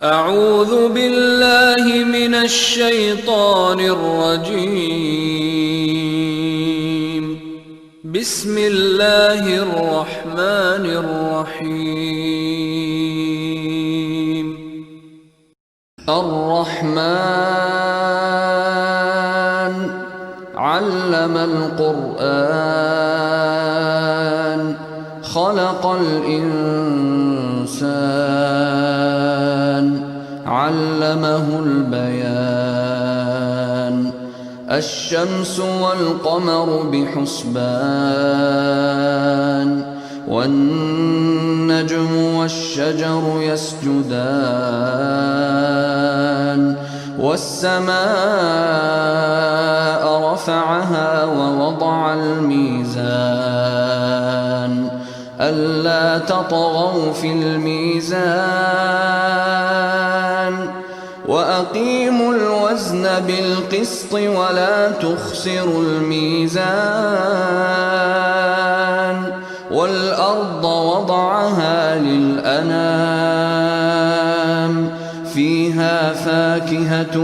أعوذ بالله من الشيطان الرجيم. بسم الله الرحمن الرحيم. الرحمن علم القرآن خلق الإنسان علمه البيان الشمس والقمر بحسبان والنجم والشجر يسجدان والسماء رفعها ووضع الميزان ألا تطغوا في الميزان وأقيموا الوزن بالقسط ولا تخسروا الميزان والأرض وضعها للأنام فيها فاكهة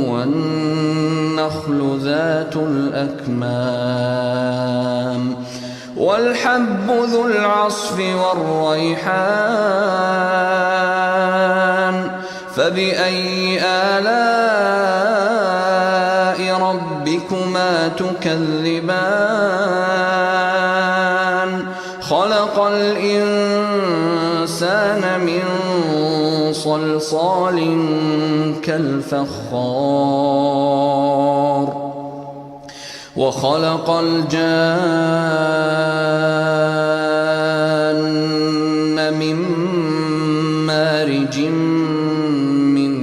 والنخل ذات الأكمام والحب ذو العصف والريحان فبأي آلاء ربكما تكذبان خلق الإنسان من صلصال كالفخار وخلق الجان من مارج من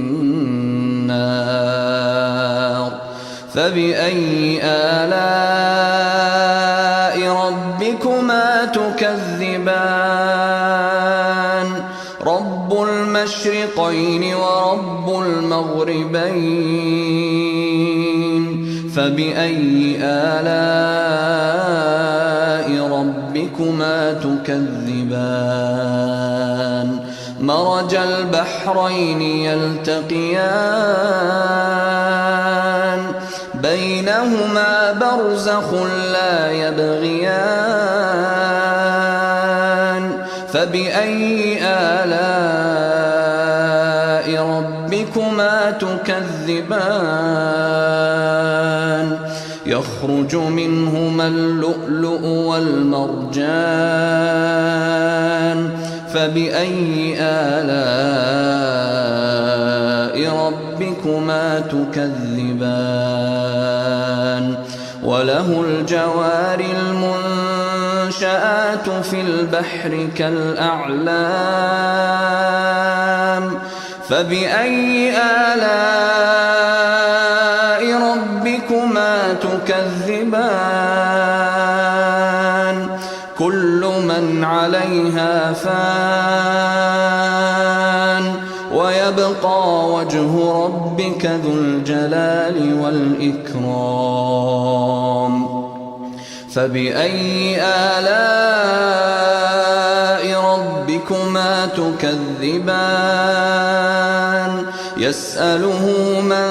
نار فبأي آلاء ربكما تكذبان رب المشرقين ورب المغربين فبأي آلاء ربكما تكذبان مرج البحرين يلتقيان بينهما برزخ لا يبغيان فبأي آلاء ربكما تكذبان يخرج منهما اللؤلؤ والمرجان فبأي آلاء ربكما تكذبان وله الجوار المنشآت في البحر كالأعلام فبأي آلاء ربكما تكذبان كل من عليها فان ويبقى وجه ربك ذو الجلال والإكرام فبأي آلاء ربكما تكذبان يسأله من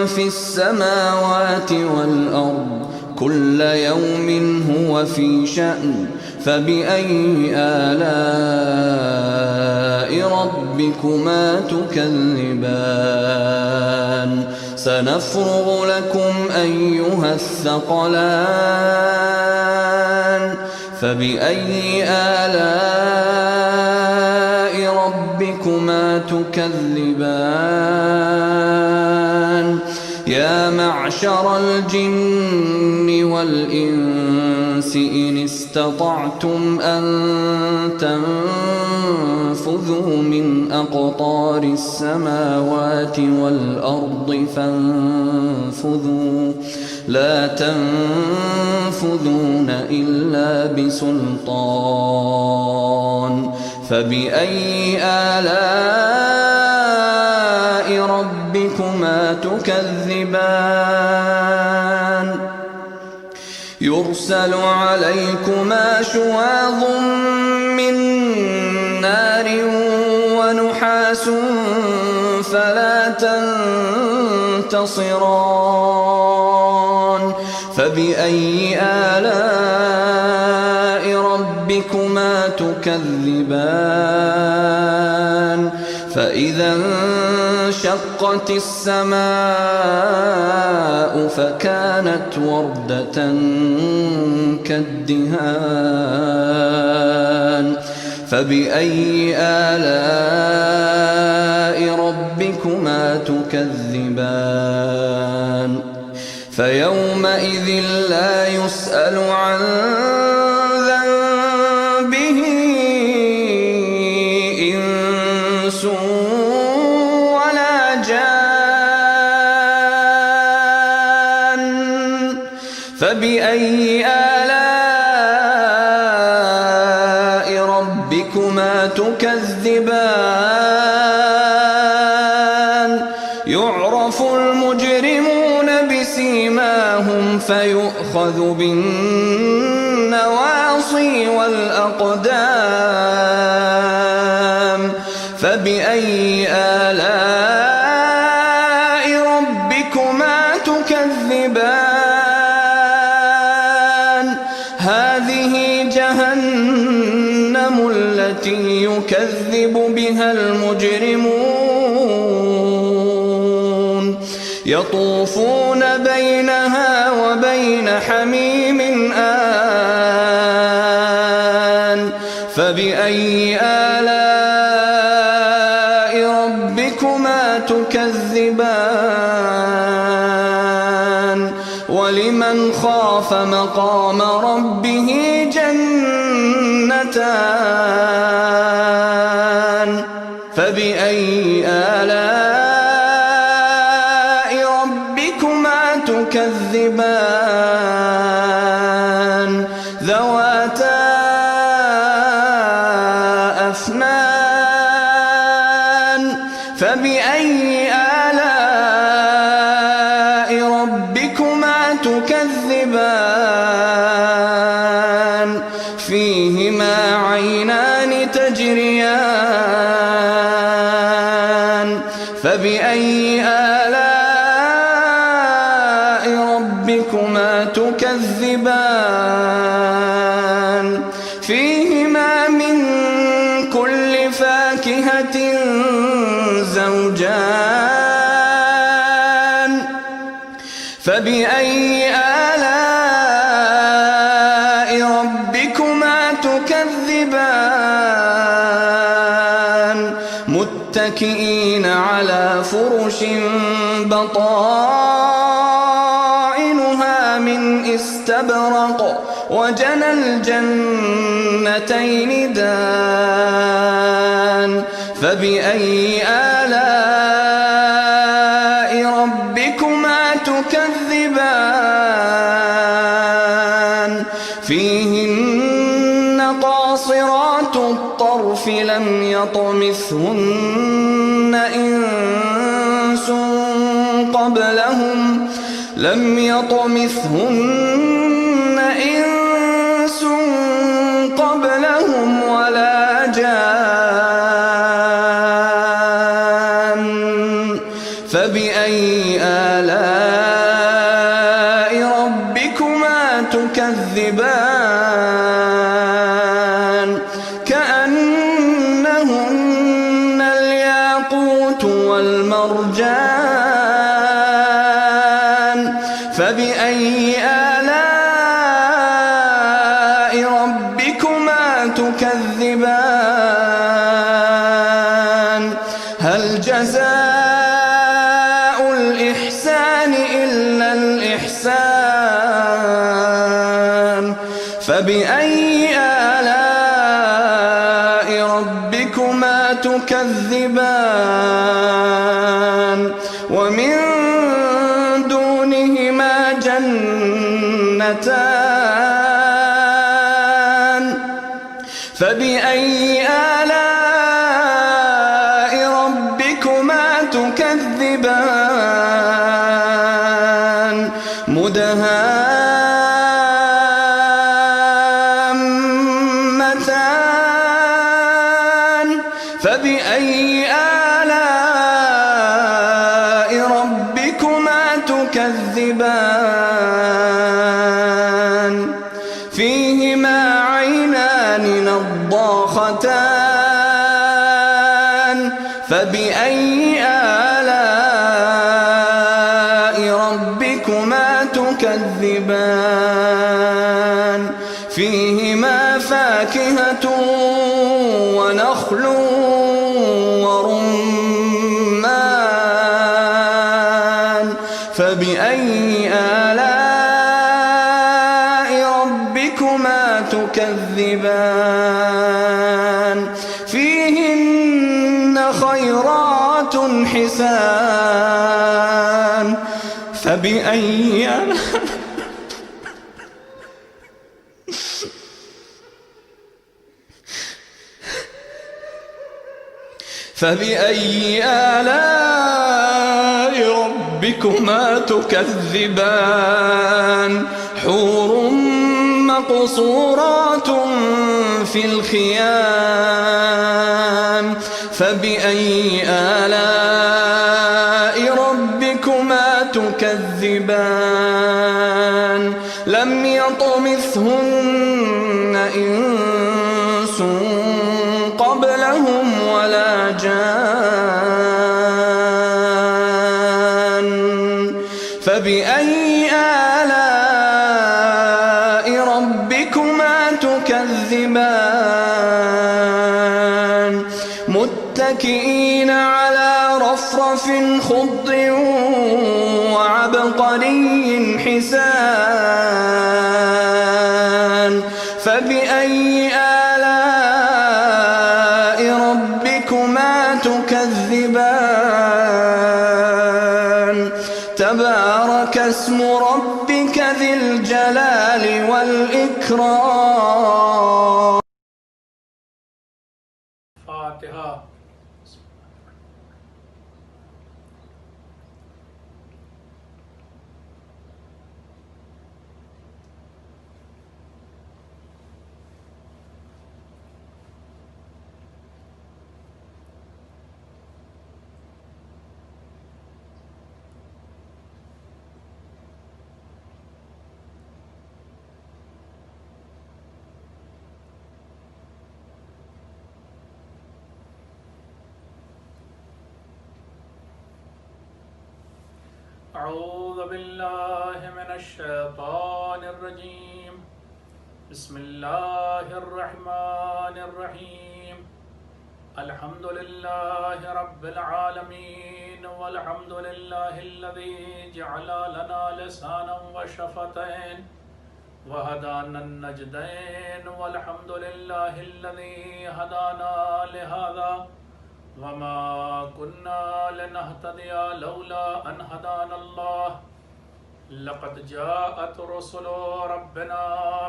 في السماوات والأرض كل يوم هو في شأن فبأي آلاء ربكما تكذبان سنفرغ لكم أيها الثقلان فبأي آلاء ربكما تكذبان يا معشر الجن والإنس إن استطعتم أن تنفذوا من أقطار السماوات والأرض فانفذوا لا تنفذون إلا بسلطان فبأي آلاء ربكما تكذبان يرسل عليكما شواظ من نار ونحاس فلا تنتصران فبأي آلاء ربكما تكذبان فإذا انشقت السماء فكانت وردة كالدهان فبأي آلاء ربكما تكذبان فيومئذ لا يسأل عن ذنبه إنس ولا جان فبأي آلاء ربكما تكذبان يعرف المجرمون بسيماهم فيؤخذ بالنواصي والأقدام فبأي آلاء ربكما تكذبان هذه جهنم التي يكذب بها المجرمون يطوفون بينها وبين حميم آن فبأي آلاء ربكما تكذبان ولمن خاف مقام ربه جنتان فبأي آلاء ربكما تكذبان ذواتا أفنان فبأي آلاء ربكما تكذبان فيهما عينان تجريان فبأي آلاء ربكما تكذبان فيهما من كل فاكهة زوجان فبأي آلاء ربكما تكذبان متكئين على فرش بطائنها من استبرق وجنى الجنتين دان فبأي آلاء ربكما تكذبان فيهن قاصرات الطرف لم يطمثهن إنس قبلهم ولا جان فبأي آلاء ربكما تكذبان كأنهن الياقوت والمرجان فبأي آلاء ربكما تكذبان هل جزاء الإحسان إلا الإحسان فبأي آلاء ربكما تكذبان ومن دونهما جنتان فبأي آلاء ربكما تكذبان مدهامتان فبأي فيهما عينان نضاختان فبأي آلاء ربكما تكذبان فيهما فاكهة ونخل ورمان فبأي آلاء ربكما تكذبان فيهن خيرات حسان فبأي آلاء ربكما تكذبان حور مقصورات في الخيام فبأي آلاء ربكما تكذبان لم يطمثهن إنس قبلهم ولا جان فبأي آلاء ربكما تكذبان متكئين على رفرف خضر وعبقري حسان فبأي آلاء ربكما تكذبان تبارك اسم ربك ذي الجلال والإكرام. فاتحة. أعوذ بالله من الشيطان الرجيم بسم الله الرحمن الرحيم الحمد لله رب العالمين والحمد لله الذي جعل لنا لسانا وشفتين وهدانا النجدين والحمد لله الذي هدانا لهذا وما كنا لنهتدي لولا أن هدانا الله لقد جاءت رسل ربنا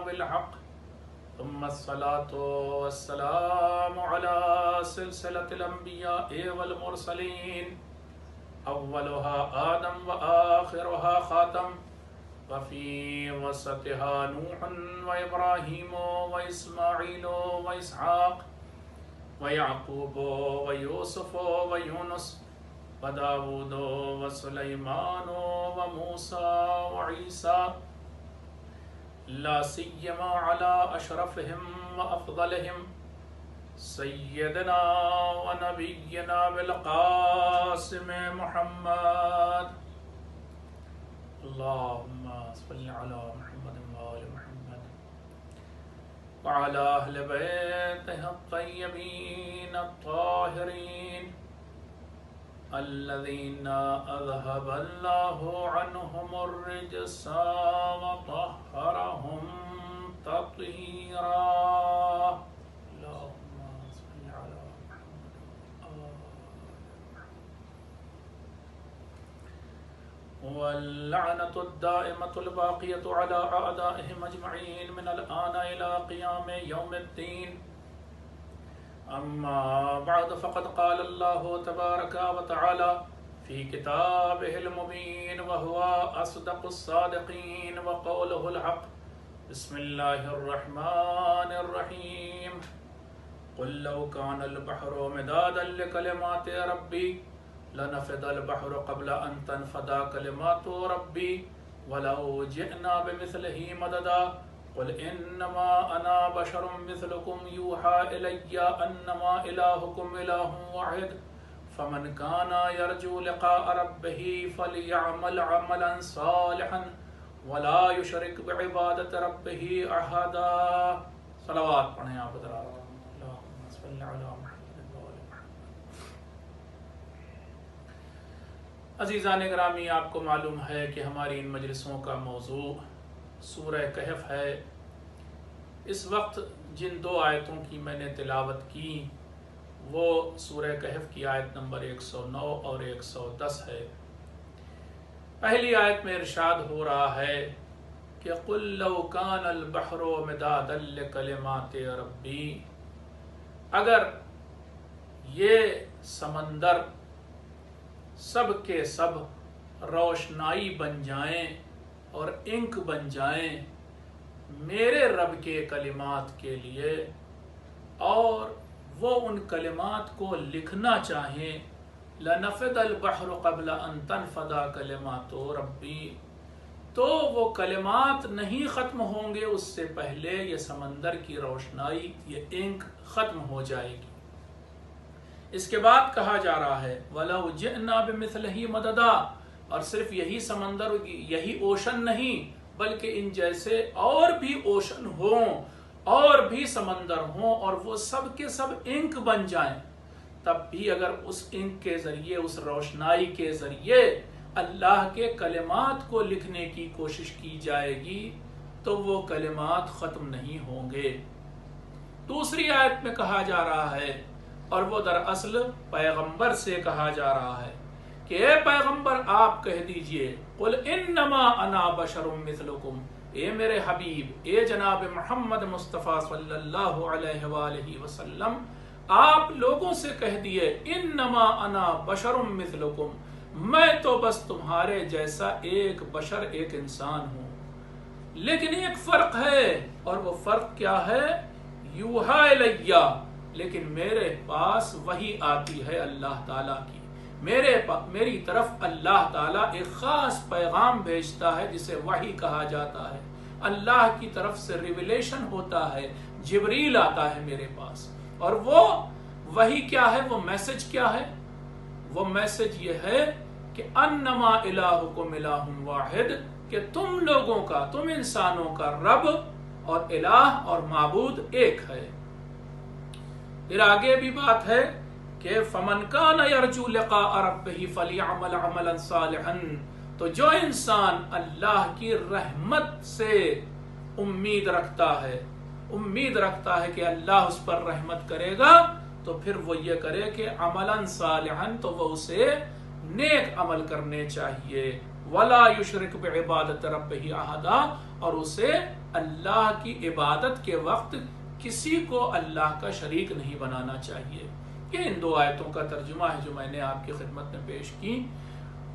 بالحق ثم الصلاة والسلام على سلسلة الأنبياء والمرسلين أولها آدم وآخرها خاتم وفي وسطها نوح وإبراهيم وإسماعيل وإسحاق ويعقوب ويوسف ويونس وداود وسليمان وموسى وعيسى لا سيما على أشرفهم وأفضلهم سيدنا ونبينا بالقاسم محمد اللهم صل على محمد وآل محمد وعلى أهل بيته الطيبين الطاهرين الذين أذهب الله عنهم الرجس وطهرهم تطهيرا اللهم صل على محمد وآل محمد واللعنة الدائمة الباقية على أعدائهم أجمعين من الآن إلى قيام يوم الدين أما بعد فقد قال الله تبارك وتعالى في كتابه المبين وهو أصدق الصادقين وقوله الحق بسم الله الرحمن الرحيم قل لو كان البحر مدادا لكلمات ربي لنفد البحر قبل أن تنفد كلمات ربي ولو جئنا بمثله مددا قل انما انا بشر مثلكم يوحى الي انما الهكم اله واحد فمن كان يرجو لقاء ربه فليعمل عملا صالحا ولا يشرك بعبادة ربه احدا. صلوات پڑھیں آپ حضرات. اللہم صل علی محمد و آل محمد. عزیزان گرامی، آپ کو معلوم ہے کہ ہماری ان مجلسوں کا موضوع سورہ کہف ہے. اس وقت جن دو آیتوں کی میں نے تلاوت کی وہ سورہ کہف کی آیت نمبر 109 اور 110 ہے. پہلی آیت میں ارشاد ہو رہا ہے کہ قُل لَوْ كَانَ الْبَحْرُ مِدَادًا لِكَلِمَاتِ رَبِّي، اگر یہ سمندر سب کے سب روشنائی بن جائیں اور انک بن جائیں میرے رب کے کلمات کے لیے، اور وہ ان کلمات کو لکھنا چاہیں، لَنَفِدَ الْبَحْرُ قَبْلَ أَن تَنْفَدَ كَلِمَاتُ رَبِّي، تو وہ کلمات نہیں ختم ہوں گے اس سے پہلے یہ سمندر کی روشنائی، یہ انک ختم ہو جائے گی. اس کے بعد کہا جا رہا ہے وَلَوْ جِئْنَا بِمِثْلِهِ مَدَدًا، اور صرف یہی سمندر، یہی اوشن نہیں بلکہ ان جیسے اور بھی اوشن ہوں اور بھی سمندر ہوں اور وہ سب کے سب انک بن جائیں، تب بھی اگر اس انک کے ذریعے، اس روشنائی کے ذریعے اللہ کے کلمات کو لکھنے کی کوشش کی جائے گی تو وہ کلمات ختم نہیں ہوں گے. دوسری آیت میں کہا جا رہا ہے، اور وہ دراصل پیغمبر سے کہا جا رہا ہے کہ اے پیغمبر آپ کہہ دیجئے قل انما انا بشر مثلکم، اے میرے حبیب، اے جناب محمد مصطفیٰ صلی اللہ علیہ وآلہ وسلم، آپ لوگوں سے کہہ دیے انما انا بشر مثلکم، میں تو بس تمہارے جیسا ایک بشر، ایک انسان ہوں. لیکن ایک فرق ہے، اور وہ فرق کیا ہے؟ یوحا الیہ، لیکن میرے پاس وحی آتی ہے اللہ تعالیٰ کی، میری طرف اللہ تعالیٰ ایک خاص پیغام بھیجتا ہے جسے وحی کہا جاتا ہے. اللہ کی طرف سے ریویلیشن ہوتا ہے، جبریل آتا ہے میرے پاس، اور وہ وحی کیا ہے، وہ میسج کیا ہے؟ وہ میسج یہ ہے کہ انما الہکم الہ واحد، کہ تم لوگوں کا، تم انسانوں کا رب اور الہ اور معبود ایک ہے. پھر آگے بھی بات ہے کہ فمن کان یرجو لقاء ربہ فلیعمل عملا صالحا، تو جو انسان اللہ کی رحمت سے امید رکھتا ہے کہ اللہ اس پر رحمت کرے گا، تو پھر وہ یہ کرے کہ عملا صالحا، تو وہ اسے نیک عمل کرنے چاہیے. ولا یشرک بعبادت ربہ احدا، اور اسے اللہ کی عبادت کے وقت کسی کو اللہ کا شریک نہیں بنانا چاہیے. یہ ان دو آیتوں کا ترجمہ ہے جو میں نے آپ کی خدمت میں پیش کی.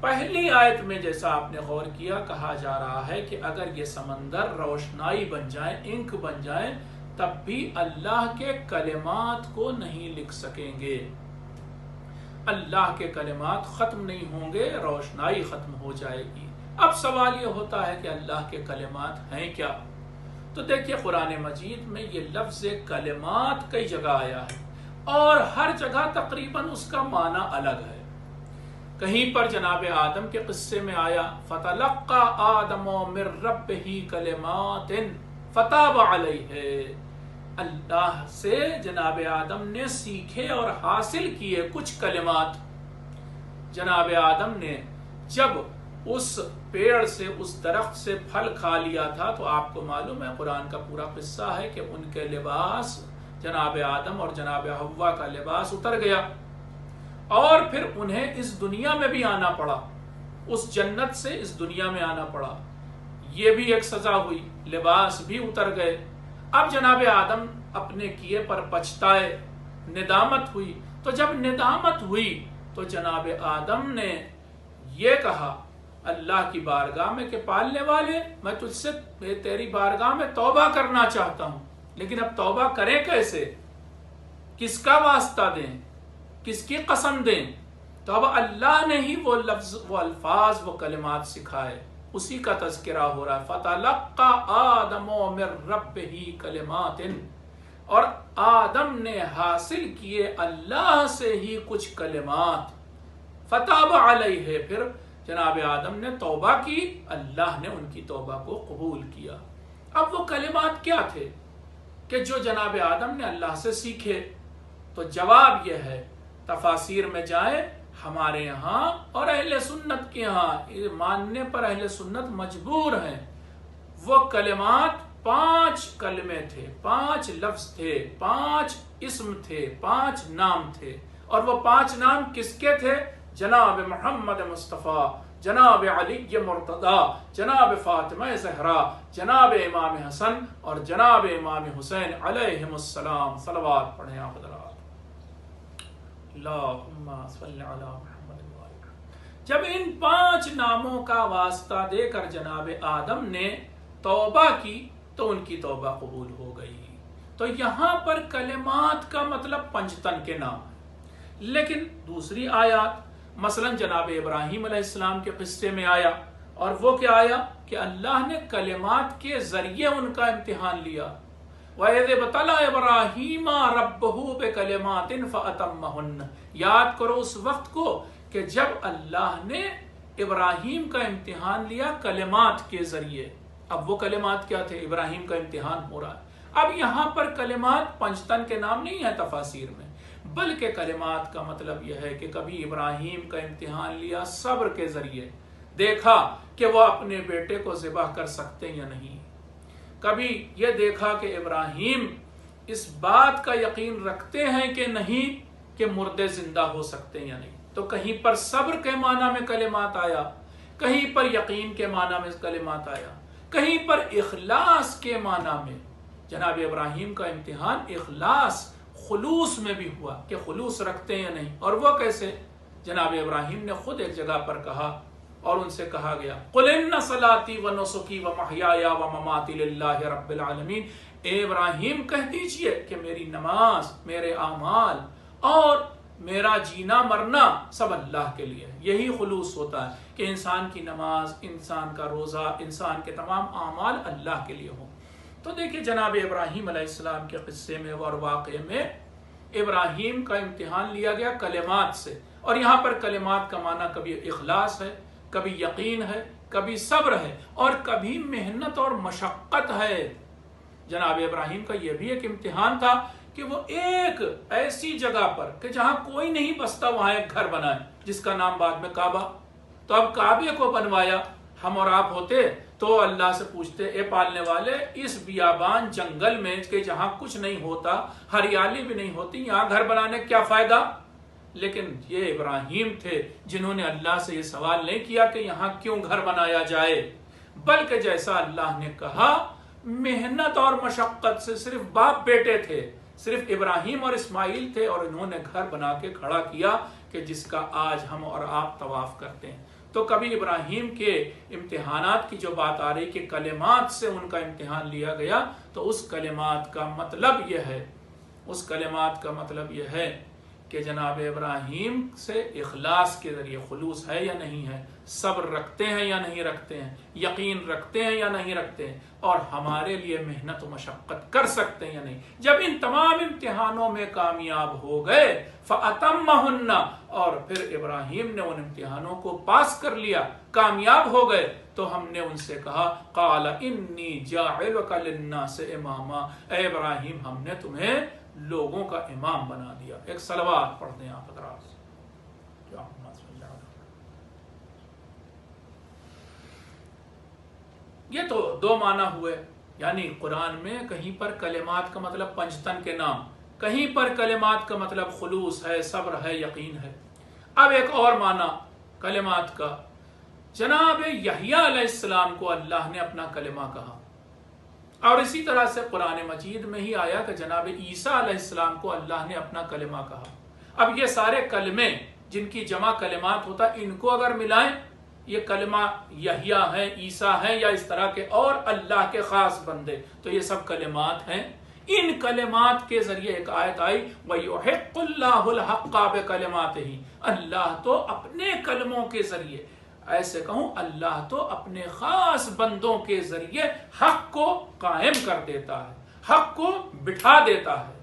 پہلی آیت میں جیسا آپ نے غور کیا، کہا جا رہا ہے کہ اگر یہ سمندر روشنائی بن جائیں، انک بن جائیں، تب بھی اللہ کے کلمات کو نہیں لکھ سکیں گے. اللہ کے کلمات ختم نہیں ہوں گے، روشنائی ختم ہو جائے گی. اب سوال یہ ہوتا ہے کہ اللہ کے کلمات ہیں کیا؟ تو دیکھیے قرآن مجید میں یہ لفظ کلمات کئی جگہ آیا ہے، اور ہر جگہ تقریباً اس کا معنی الگ ہے. کہیں پر جناب آدم کے قصے میں آیا فَتَلَقَّى آدَمُ مِن رَبِّهِ كَلِمَاتٍ فَتَابَ عَلَيْهِ، اللہ سے جناب آدم نے سیکھے اور حاصل کیے کچھ کلمات. جناب آدم نے جب اس پیڑ سے، اس درخت سے پھل کھا لیا تھا، تو آپ کو معلوم ہے قرآن کا پورا قصہ ہے کہ ان کے لباس، جناب آدم اور جناب حوا کا لباس اتر گیا، اور پھر انہیں اس دنیا میں بھی آنا پڑا، اس جنت سے اس دنیا میں آنا پڑا. یہ بھی ایک سزا ہوئی، لباس بھی اتر گئے. اب جناب آدم اپنے کیے پر پچھتائے، ندامت ہوئی. تو جب ندامت ہوئی تو جناب آدم نے یہ کہا اللہ کی بارگاہ میں کہ پالنے والے، میں تجھ سے تیری بارگاہ میں توبہ کرنا چاہتا ہوں، لیکن اب توبہ کریں کیسے؟ کس کا واسطہ دیں؟ کس کی قسم دیں؟ تو اب اللہ نے ہی وہ لفظ، وہ الفاظ، وہ کلمات سکھائے. اسی کا تذکرہ ہو رہا ہے. فتلقى آدم من ربه کلمات، اور آدم نے حاصل کیے اللہ سے ہی کچھ کلمات. فتاب علیہ، پھر جناب آدم نے توبہ کی، اللہ نے ان کی توبہ کو قبول کیا. اب وہ کلمات کیا تھے کہ جو جناب آدم نے اللہ سے سیکھے؟ تو جواب یہ ہے، تفاسیر میں جائیں ہمارے یہاں اور اہل سنت کے یہاں ماننے پر اہل سنت مجبور ہیں. وہ کلمات 5 کلمے تھے، 5 لفظ تھے، 5 اسم تھے، 5 نام تھے. اور وہ 5 نام کس کے تھے؟ جناب محمد مصطفیٰ، جناب علی مرتضیٰ، جناب فاطمہ زہرا، جناب امام حسن اور جناب امام حسین علیہم السلام. صلوات پڑھیں آپ حضرات. اللہم صلی علی محمد وآلہ. جب ان 5 ناموں کا واسطہ دے کر جناب آدم نے توبہ کی تو ان کی توبہ قبول ہو گئی. تو یہاں پر کلمات کا مطلب پنجتن کے نام. لیکن دوسری آیات مثلا جناب ابراہیم علیہ السلام کے قصے میں آیا، اور وہ کیا آیا کہ اللہ نے کلمات کے ذریعے ان کا امتحان لیا. وَإِذِ ابْتَلَىٰ إِبْرَاهِيمَ رَبُّهُ بِكَلِمَاتٍ فَأَتَمَّهُنَّ. یاد کرو اس وقت کو کہ جب اللہ نے ابراہیم کا امتحان لیا کلمات کے ذریعے. اب وہ کلمات کیا تھے؟ ابراہیم کا امتحان ہو رہا ہے. اب یہاں پر کلمات پنجتن کے نام نہیں ہے تفاسیر میں، بلکہ کلمات کا مطلب یہ ہے کہ کبھی ابراہیم کا امتحان لیا صبر کے ذریعے، دیکھا کہ وہ اپنے بیٹے کو ذبح کر سکتے یا نہیں. کبھی یہ دیکھا کہ ابراہیم اس بات کا یقین رکھتے ہیں کہ نہیں کہ مردے زندہ ہو سکتے یا نہیں. تو کہیں پر صبر کے معنی میں کلمات آیا، کہیں پر یقین کے معنی میں کلمات آیا، کہیں پر اخلاص کے معنی میں. جناب ابراہیم کا امتحان اخلاص خلوص میں بھی ہوا کہ خلوص رکھتے ہیں یا نہیں. اور وہ کیسے؟ جناب ابراہیم نے خود ایک جگہ پر کہا اور ان سے کہا گیا قُلْ إِنَّ صَلَاتِي وَنُسُكِي وَمَحْيَايَ وَمَمَاتِي لِلَّهِ رَبِّ الْعَالَمِينَ. اے ابراہیم کہہ دیجئے کہ میری نماز، میرے اعمال اور میرا جینا مرنا سب اللہ کے لیے. یہی خلوص ہوتا ہے کہ انسان کی نماز، انسان کا روزہ، انسان کے تمام اعمال اللہ کے لیے ہوں. تو دیکھیں جناب ابراہیم علیہ السلام کے قصے میں اور واقعے میں ابراہیم کا امتحان لیا گیا کلمات سے. اور یہاں پر کلمات کا معنی کبھی اخلاص ہے، کبھی یقین ہے، کبھی صبر ہے، اور کبھی محنت اور مشقت ہے. جناب ابراہیم کا یہ بھی ایک امتحان تھا کہ وہ ایک ایسی جگہ پر کہ جہاں کوئی نہیں بستا وہاں ایک گھر بنائے جس کا نام بعد میں کعبہ. تو اب کعبے کو بنوایا. ہم اور آپ ہوتے تو اللہ سے پوچھتے اے پالنے والے اس بیابان جنگل میں کہ جہاں کچھ نہیں ہوتا، ہریالی بھی نہیں ہوتی، یہاں گھر بنانے کیا فائدہ؟ لیکن یہ ابراہیم تھے جنہوں نے اللہ سے یہ سوال نہیں کیا کہ یہاں کیوں گھر بنایا جائے، بلکہ جیسا اللہ نے کہا محنت اور مشقت سے. صرف باپ بیٹے تھے، صرف ابراہیم اور اسماعیل تھے، اور انہوں نے گھر بنا کے کھڑا کیا کہ جس کا آج ہم اور آپ طواف کرتے ہیں. تو کبھی ابراہیم کے امتحانات کی جو بات آ رہی کہ کلمات سے ان کا امتحان لیا گیا، تو اس کلمات کا مطلب یہ ہے کہ جناب ابراہیم سے اخلاص کے ذریعے خلوص ہے یا نہیں ہے، صبر رکھتے ہیں یا نہیں رکھتے ہیں، یقین رکھتے ہیں یا نہیں رکھتے ہیں، اور ہمارے لیے محنت و مشقت کر سکتے ہیں یا نہیں. جب ان تمام امتحانوں میں کامیاب ہو گئے فَأَتَمَّهُنَّ، اور پھر ابراہیم نے ان امتحانوں کو پاس کر لیا، کامیاب ہو گئے، تو ہم نے ان سے کہا قَالَ إِنِّي جَاعِلُكَ لِلنَّاسِ إِمَامًا. اے ابراہیم ہم نے تمہیں لوگوں کا امام بنا دیا. ایک صلوات پڑھ دیں آپ حضرات. یہ تو 2 معنی ہوئے، یعنی قرآن میں کہیں پر کلمات کا مطلب پنجتن کے نام، کہیں پر کلمات کا مطلب خلوص ہے، صبر ہے، یقین ہے. اب ایک اور معنی کلمات کا، جناب یحییٰ علیہ السلام کو اللہ نے اپنا کلمہ کہا، اور اسی طرح سے قرآن مجید میں ہی آیا کہ جناب عیسیٰ علیہ السلام کو اللہ نے اپنا کلمہ کہا. اب یہ سارے کلمے جن کی جمع کلمات ہوتا ہے، ان کو اگر ملائیں، یہ کلمہ یحییٰ ہے، عیسیٰ ہے، یا اس طرح کے اور اللہ کے خاص بندے، تو یہ سب کلمات ہیں. ان کلمات کے ذریعے ایک آیت آئی وَيُحِقُّ اللَّهُ الْحَقَّ بِكَلِمَاتِهِ. اللہ تو اپنے کلموں کے ذریعے ایسے کہوں اللہ تو اپنے خاص بندوں کے ذریعے حق کو قائم کر دیتا ہے، حق کو بٹھا دیتا ہے۔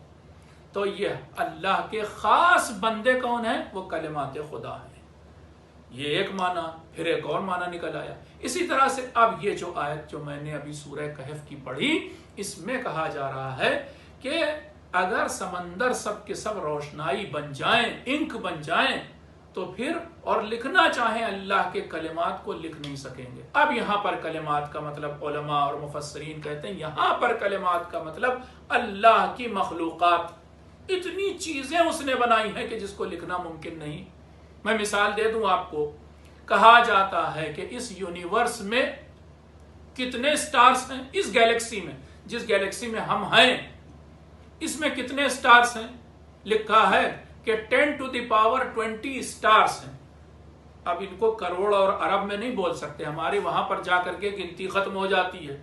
تو یہ اللہ کے خاص بندے کون ہیں؟ وہ کلمات خدا ہیں۔ یہ ایک معنی، پھر ایک اور معنی نکل آیا۔ اسی طرح سے اب یہ جو آیت جو میں نے ابھی سورہ کہف کی پڑھی، اس میں کہا جا رہا ہے کہ اگر سمندر سب کے سب روشنائی بن جائیں، انک بن جائیں، تو پھر اور لکھنا چاہیں اللہ کے کلمات کو لکھ نہیں سکیں گے۔ اب یہاں پر کلمات کا مطلب علماء اور مفسرین کہتے ہیں یہاں پر کلمات کا مطلب اللہ کی مخلوقات، اتنی چیزیں اس نے بنائی ہیں کہ جس کو لکھنا ممکن نہیں۔ میں مثال دے دوں آپ کو، کہا جاتا ہے کہ اس یونیورس میں کتنے سٹارز ہیں، اس گیلیکسی میں، جس گیلیکسی میں ہم ہیں، اس میں کتنے سٹارز ہیں؟ لکھا ہے کہ 10⁻20 سٹارز ہیں۔ اب ان کو کروڑ اور ارب میں نہیں بول سکتے، ہمارے وہاں پر جا کر کے گنتی ختم ہو جاتی ہے۔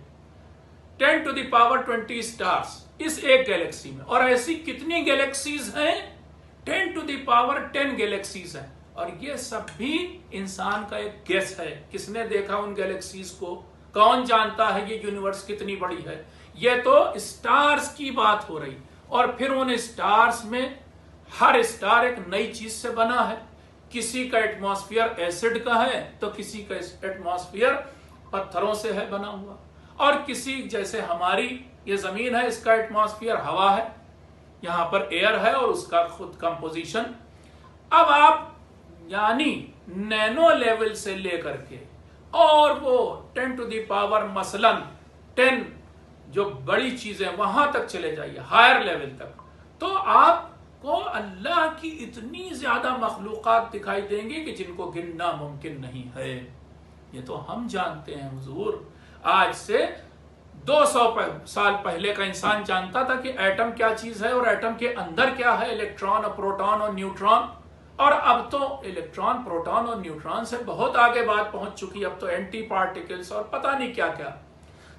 10⁻20 سٹارز اس ایک گیلیکسی میں، اور ایسی کتنی گیلیکسیز ہیں؟ 10⁻10 گیلیکسیز ہیں، اور یہ سب بھی انسان کا ایک گیس ہے۔ کس نے دیکھا ان گیلیکسیز کو؟ کون جانتا ہے یہ یونیورس کتنی بڑی ہے؟ یہ تو سٹارز کی بات ہو رہی، اور پھر ان سٹارز میں ہر سٹار ایک نئی چیز سے بنا ہے۔ کسی کا ایٹماسفیئر ایسڈ کا ہے تو کسی کا ایٹماسفیئر پتھروں سے ہے بنا ہوا، اور کسی جیسے ہماری یہ زمین ہے، اس کا ایٹماسفیئر ہوا ہے، یہاں پر ایئر ہے اور اس کا خود کمپوزیشن۔ اب آپ یعنی نینو لیول سے لے کر کے اور وہ 10 مثلاً 10 جو بڑی چیزیں وہاں تک چلے جائیے، ہائر لیول تک، تو آپ کو اللہ کی اتنی زیادہ مخلوقات دکھائی دیں گی کہ جن کو گننا ممکن نہیں ہے۔ یہ تو ہم جانتے ہیں حضور، آج سے 200 سال پہلے کا انسان جانتا تھا کہ ایٹم کیا چیز ہے اور ایٹم کے اندر کیا ہے، الیکٹران اور پروٹون اور نیوٹران، اور اب تو الیکٹران، پروٹون اور نیوٹران سے بہت آگے بات پہنچ چکی، اب تو اینٹی پارٹیکلز اور پتہ نہیں کیا کیا۔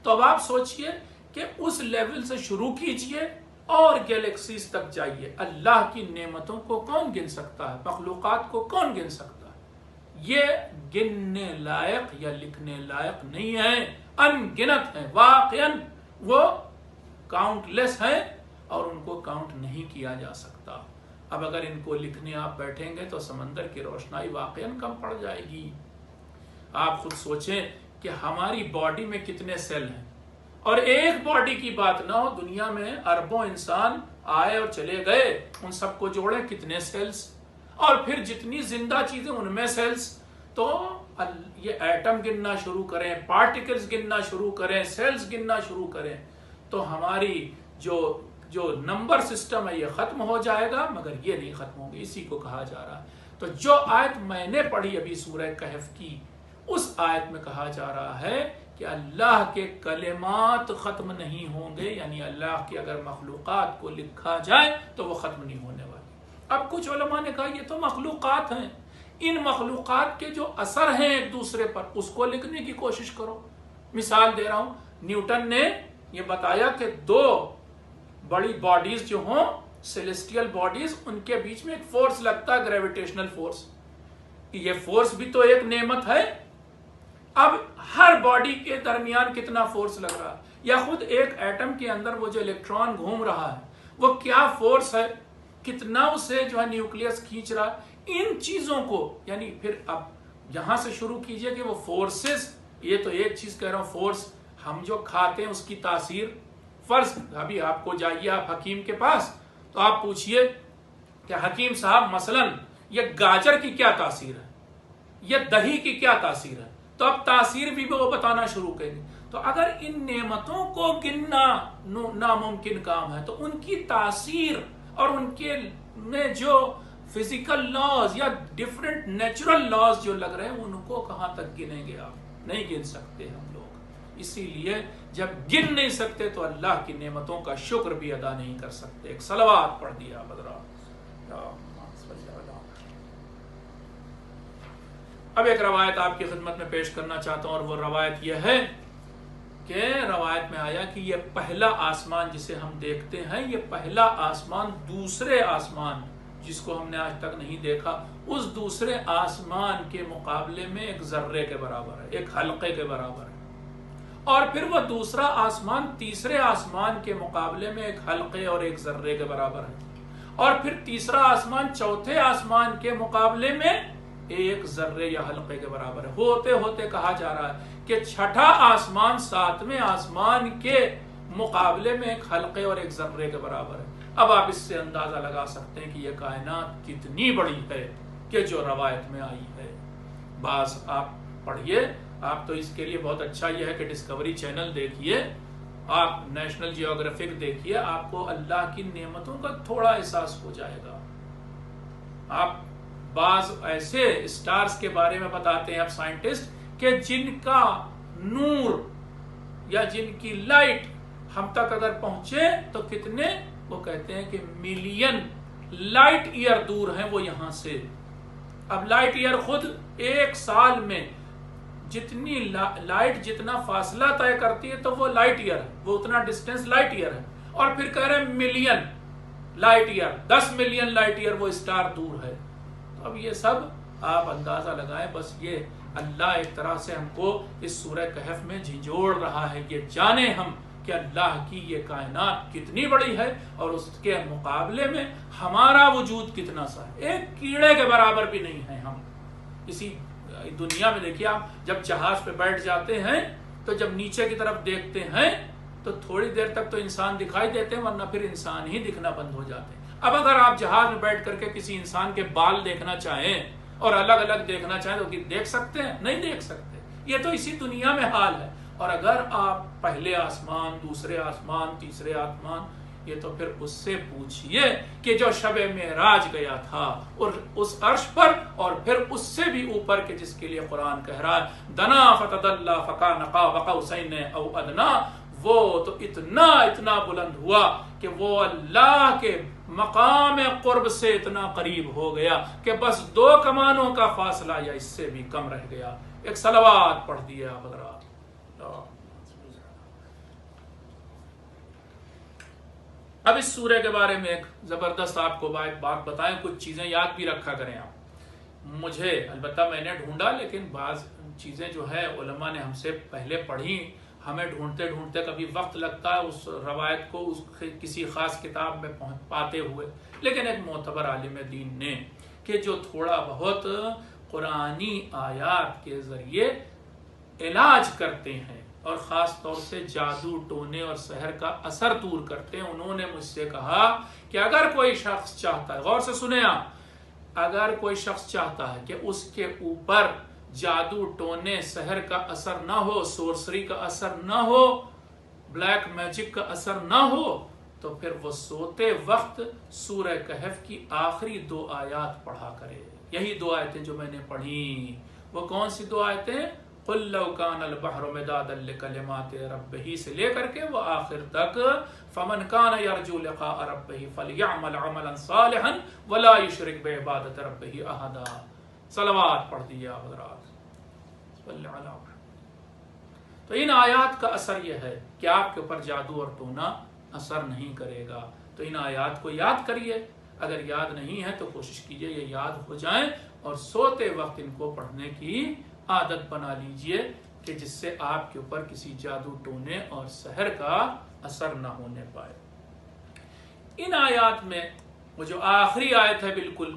تو اب آپ سوچئے کہ اس لیول سے شروع کیجئے اور گیلیکسیز تک جائیے۔ اللہ کی نعمتوں کو کون گن سکتا ہے؟ مخلوقات کو کون گن سکتا ہے؟ یہ گننے لائق یا لکھنے لائق نہیں ہے، ان گنت ہیں، واقعاً وہ کاؤنٹ لیس ہیں اور ان کو کاؤنٹ نہیں کیا جا سکتا۔ اب اگر ان کو لکھنے آپ بیٹھیں گے تو سمندر کی روشنائی واقعاً کم پڑ جائے گی۔ آپ خود سوچیں کہ ہماری باڈی میں کتنے سیل ہیں، اور ایک باڈی کی بات نہ ہو، دنیا میں اربوں انسان آئے اور چلے گئے، ان سب کو جوڑیں کتنے سیلز، اور پھر جتنی زندہ چیزیں ان میں سیلز، تو یہ ایٹم گننا شروع کریں، پارٹیکلز گننا شروع کریں، سیلز گننا شروع کریں، تو ہماری جو نمبر سسٹم ہے یہ ختم ہو جائے گا، مگر یہ نہیں ختم ہوگی۔ اسی کو کہا جا رہا ہے۔ تو جو آیت میں نے پڑھی ابھی سورہ کہف کی، اس آیت میں کہا جا رہا ہے کہ اللہ کے کلمات ختم نہیں ہوں گے، یعنی اللہ کی اگر مخلوقات کو لکھا جائے تو وہ ختم نہیں ہونے والی۔ اب کچھ علماء نے کہا یہ تو مخلوقات ہیں، ان مخلوقات کے جو اثر ہیں ایک دوسرے پر اس کو لکھنے کی کوشش کرو۔ مثال دے رہا ہوں، نیوٹن نے یہ بتایا کہ 2 بڑی باڈیز جو ہوں، سیلیسٹیل باڈیز، ان کے بیچ میں ایک فورس لگتا ہے، گریویٹیشنل فورس۔ یہ فورس بھی تو ایک نعمت ہے۔ اب ہر باڈی کے درمیان کتنا فورس لگ رہا ہے، یا خود ایک ایٹم کے اندر وہ جو الیکٹران گھوم رہا ہے وہ کیا فورس ہے، کتنا اسے جو ہے نیوکلیس کھینچ رہا ہے، ان چیزوں کو یعنی پھر اب یہاں سے شروع کیجئے کہ وہ فورسز، یہ تو ایک چیز کہہ رہا ہوں، فورس ہم جو کھاتے ہیں اس کی تاثیر، فرض ابھی آپ کو جائیے آپ حکیم کے پاس تو آپ پوچھئے کہ حکیم صاحب مثلا یہ گاجر کی کیا تاثیر ہے، یہ دہی کی کیا تاثیر ہے، تو اب تاثیر بھی وہ بتانا شروع کریں گے۔ تو اگر ان نعمتوں کو گننا ناممکن کام ہے تو ان کی تاثیر اور ان کے میں جو فزیکل لاز یا ڈیفرنٹ نیچرل لاز جو لگ رہے ہیں ان کو کہاں تک گنیں گے آپ؟ نہیں گن سکتے ہم لوگ۔ اسی لیے جب گن نہیں سکتے تو اللہ کی نعمتوں کا شکر بھی ادا نہیں کر سکتے۔ ایک صلوات پڑھ دیا بدرا۔ اب ایک روایت آپ کی خدمت میں پیش کرنا چاہتا ہوں، اور وہ روایت یہ ہے کہ روایت میں آیا کہ یہ پہلا آسمان جسے ہم دیکھتے ہیں، یہ پہلا آسمان دوسرے آسمان جس کو ہم نے آج تک نہیں دیکھا، اس دوسرے آسمان کے مقابلے میں ایک ذرے کے برابر ہے، ایک حلقے کے برابر ہے، اور پھر وہ دوسرا آسمان تیسرے آسمان کے مقابلے میں ایک حلقے اور ایک ذرے کے برابر ہے، اور پھر تیسرا آسمان چوتھے آسمان کے مقابلے میں ایک ذرے یا حلقے کے برابر ہے۔ ہوتے ہوتے کہا جا رہا ہے کہ چھٹا آسمان ساتویں آسمان کے مقابلے میں ایک حلقے اور ایک ذرے کے برابر ہے۔ اب آپ اس سے اندازہ لگا سکتے ہیں کہ یہ کائنات کتنی بڑی ہے کہ جو روایت میں آئی ہے۔ بعض آپ پڑھیے، آپ تو اس کے لیے بہت اچھا یہ ہے کہ ڈسکوری چینل دیکھیے، آپ نیشنل جیوگرافک دیکھیے، آپ کو اللہ کی نعمتوں کا تھوڑا احساس ہو جائے گا۔ آپ بعض ایسے اسٹارز کے بارے میں بتاتے ہیں اب سائنٹسٹ کہ جن کا نور یا جن کی لائٹ ہم تک اگر پہنچے تو کتنے، وہ کہتے ہیں کہ ملین لائٹ ایئر دور ہیں وہ یہاں سے۔ اب لائٹ ایئر خود ایک سال میں جتنی لائٹ جتنا فاصلہ طے کرتی ہے تو وہ لائٹ ایئر ہے، وہ اتنا ڈسٹینس لائٹ ایئر ہے، اور پھر کہہ رہے ہیں million light year, 10 million light year وہ اسٹار دور ہے۔ تو اب یہ سب آپ اندازہ لگائیں، بس یہ اللہ ایک طرح سے ہم کو اس سورہ کہف میں جھنجھوڑ رہا ہے، یہ جانیں ہم کہ اللہ کی یہ کائنات کتنی بڑی ہے اور اس کے مقابلے میں ہمارا وجود کتنا سا ہے، ایک کیڑے کے برابر بھی نہیں ہے ہم۔ اسی دنیا میں دیکھیے، آپ جب جہاز پہ بیٹھ جاتے ہیں تو جب نیچے کی طرف دیکھتے ہیں تو تھوڑی دیر تک تو انسان دکھائی دیتے ہیں، ورنہ پھر انسان ہی دکھنا بند ہو جاتے ہیں۔ اب اگر آپ جہاز میں بیٹھ کر کے کسی انسان کے بال دیکھنا چاہیں اور الگ الگ دیکھنا چاہیں تو دیکھ سکتے ہیں؟ نہیں دیکھ سکتے۔ یہ تو اسی دنیا میں حال ہے۔ اور اگر آپ پہلے آسمان، دوسرے آسمان، تیسرے آسمان، یہ تو پھر اس سے پوچھئے کہ جو شب معراج گیا تھا اور اس عرش پر، اور پھر اس سے بھی اوپر کے جس کے لیے قرآن کہہ رہا ہے دنا فتدلی فکان قاب قوسین او ادنا، وہ تو اتنا بلند ہوا کہ وہ اللہ کے مقام قرب سے اتنا قریب ہو گیا کہ بس 2 کمانوں کا فاصلہ یا اس سے بھی کم رہ گیا۔ ایک صلوات پڑھ دیے آپ حضرات۔ اب اس سورہ کے بارے میں ایک زبردست آپ کو بات بتائیں، کچھ چیزیں یاد بھی رکھا کریں آپ۔ مجھے البتہ میں نے ڈھونڈا، لیکن بعض چیزیں جو ہے علماء نے ہم سے پہلے پڑھی، ہمیں ڈھونڈتے ڈھونڈتے کبھی وقت لگتا ہے اس روایت کو کسی خاص کتاب میں پاتے ہوئے، لیکن ایک معتبر عالم دین نے کہ جو تھوڑا بہت قرآنی آیات کے ذریعے علاج کرتے ہیں اور خاص طور سے جادو ٹونے اور سحر کا اثر دور کرتے ہیں، انہوں نے مجھ سے کہا کہ اگر کوئی شخص چاہتا ہے، غور سے سنیں آپ، اگر کوئی شخص چاہتا ہے کہ اس کے اوپر جادو ٹونے سحر کا اثر نہ ہو، سورسری کا اثر نہ ہو، بلیک میجک کا اثر نہ ہو، تو پھر وہ سوتے وقت سورہ کہف کی آخری 2 آیات پڑھا کرے۔ یہی 2 آیتیں جو میں نے پڑھی، وہ کون سی 2 آیتیں؟ قُلْ لَوْ كَانَ الْبَحْرُ مِدَادًا لِكَلِمَاتِ رَبِّهِ سے لے کر کے وہ آخر تک فَمَنْ كَانَ يَرْجُو لِقَاءَ رَبِّهِ فَلْيَعْمَلْ عَمَلًا صَالِحًا وَلَا يُشْرِكْ بِعِبَادَةِ رَبِّهِ أَحَدًا۔ صلوات پڑھ دیجئے حضرات۔ تو ان آیات کا اثر یہ ہے کہ آپ کے اوپر جادو اور ٹونا اثر نہیں کرے گا۔ تو ان آیات کو یاد کریے، اگر یاد نہیں ہے تو کوشش کیجئے یہ یاد ہو جائیں، اور سوتے وقت ان کو پڑھنے کی عادت بنا لیجئے کہ جس سے آپ کے اوپر کسی جادو ٹونے اور سحر کا اثر نہ ہونے پائے۔ ان آیات میں وہ جو آخری آیت ہے بالکل،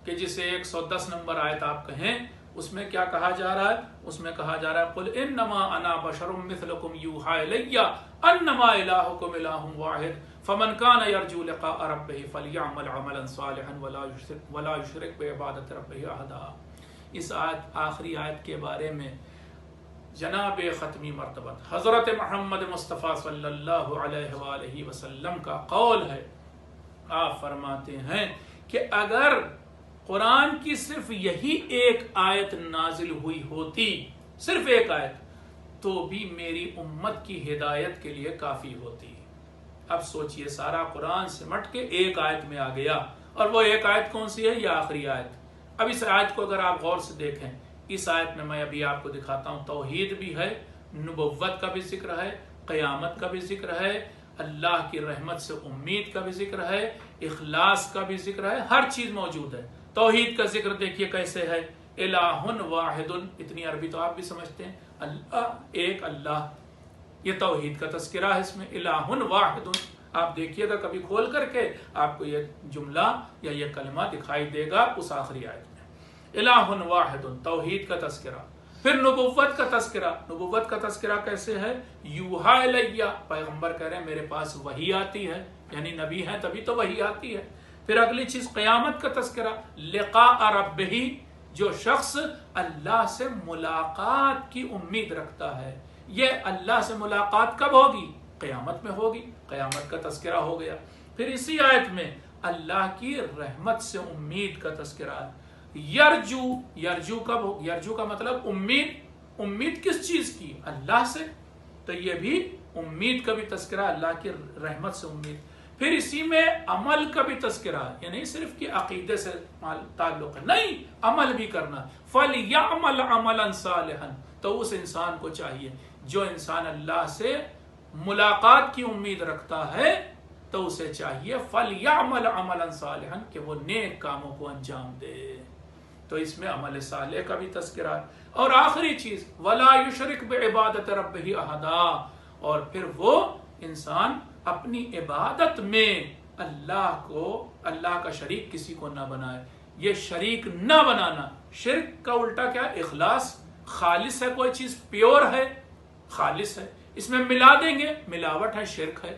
کہ جسے 110 نمبر آیت آپ کہیں، اس میں کیا کہا جا رہا ہے؟ اس میں کہا جا رہا ہے قُلْ إِنَّمَا أَنَا بَشَرٌ مِثْلُكُمْ يُوحَىٰ إِلَيَّ أَنَّمَا إِلَٰهُكُمْ إِلَٰهٌ وَاحِدٌ فَمَنْ كَانَ يَرْجُو لِقَاءَ رَبِّهِ فَلْيَعْمَلْ عَمَلًا صَالِحًا وَلَا يُشْرِكْ بِعِبَادَةِ رَبِّهِ أَحَدًا۔ اس آخری آیت کے بارے میں جناب ختمی مرتبت حضرت محمد مصطفیٰ صلی اللہ علیہ وآلہ وسلم کا قول ہے۔ آپ فرماتے ہیں کہ اگر قرآن کی صرف یہی ایک آیت نازل ہوئی ہوتی، صرف ایک آیت، تو بھی میری امت کی ہدایت کے لیے کافی ہوتی۔ اب سوچئے سارا قرآن سمٹ کے ایک آیت میں آ گیا، اور وہ ایک آیت کون سی ہے؟ یہ آخری آیت۔ اب اس آیت کو اگر آپ غور سے دیکھیں، اس آیت میں ابھی آپ کو دکھاتا ہوں، توحید بھی ہے، نبوت کا بھی ذکر ہے، قیامت کا بھی ذکر ہے، اللہ کی رحمت سے امید کا بھی ذکر ہے، اخلاص کا بھی ذکر ہے، ہر چیز موجود ہے۔ توحید کا ذکر دیکھیے کیسے ہے، الہ واحد، اتنی عربی تو آپ بھی سمجھتے ہیں، اللہ ایک اللہ، یہ توحید کا تذکرہ ہے اس میں، الہ واحد۔ آپ دیکھیے گا کبھی کھول کر کے آپ کو یہ جملہ یا یہ کلمہ دکھائی دے گا اس آخری آیت میں، الہ واحد، توحید کا تذکرہ۔ پھر نبوت کا تذکرہ، نبوت کا تذکرہ کیسے ہے، یوحا الیہ، پیغمبر کہہ رہے ہیں میرے پاس وحی آتی ہے، یعنی نبی ہیں تبھی تو وحی آتی ہے۔ پھر اگلی چیز قیامت کا تذکرہ، لقاء ربہ، جو شخص اللہ سے ملاقات کی امید رکھتا ہے، یہ اللہ سے ملاقات کب ہوگی، قیامت میں ہوگی، قیامت کا تذکرہ ہو گیا۔ پھر اسی آیت میں اللہ کی رحمت سے امید کا تذکرہ ہے، یرجو، یرجو کب ہو، یرجو کا مطلب امید، امید کس چیز کی، اللہ سے، تو یہ بھی امید کا بھی تذکرہ، اللہ کی رحمت سے امید۔ پھر اسی میں عمل کا بھی تذکرہ ہے، یہ نہیں صرف کہ عقیدے سے تعلق ہے، نہیں، عمل بھی کرنا، فَلْيَعْمَلْ عَمَلًا صَالِحًا، تو اس انسان کو چاہیے، جو انسان اللہ سے ملاقات کی امید رکھتا ہے تو اسے چاہیے فَلْيَعْمَلْ عَمَلًا صَالِحًا، کہ وہ نیک کاموں کو انجام دے، تو اس میں عمل صالح کا بھی تذکرہ ہے۔ اور آخری چیز وَلَا يُشْرِكْ بِعِبَادَةِ رَبِّهِ أَحَدًا، اور پھر وہ انسان اپنی عبادت میں اللہ کا شریک کسی کو نہ بنائے، یہ شریک نہ بنانا، شرک کا الٹا کیا ہے، اخلاص، خالص ہے، کوئی چیز پیور ہے، خالص ہے، اس میں ملا دیں گے ملاوٹ ہے، شرک ہے،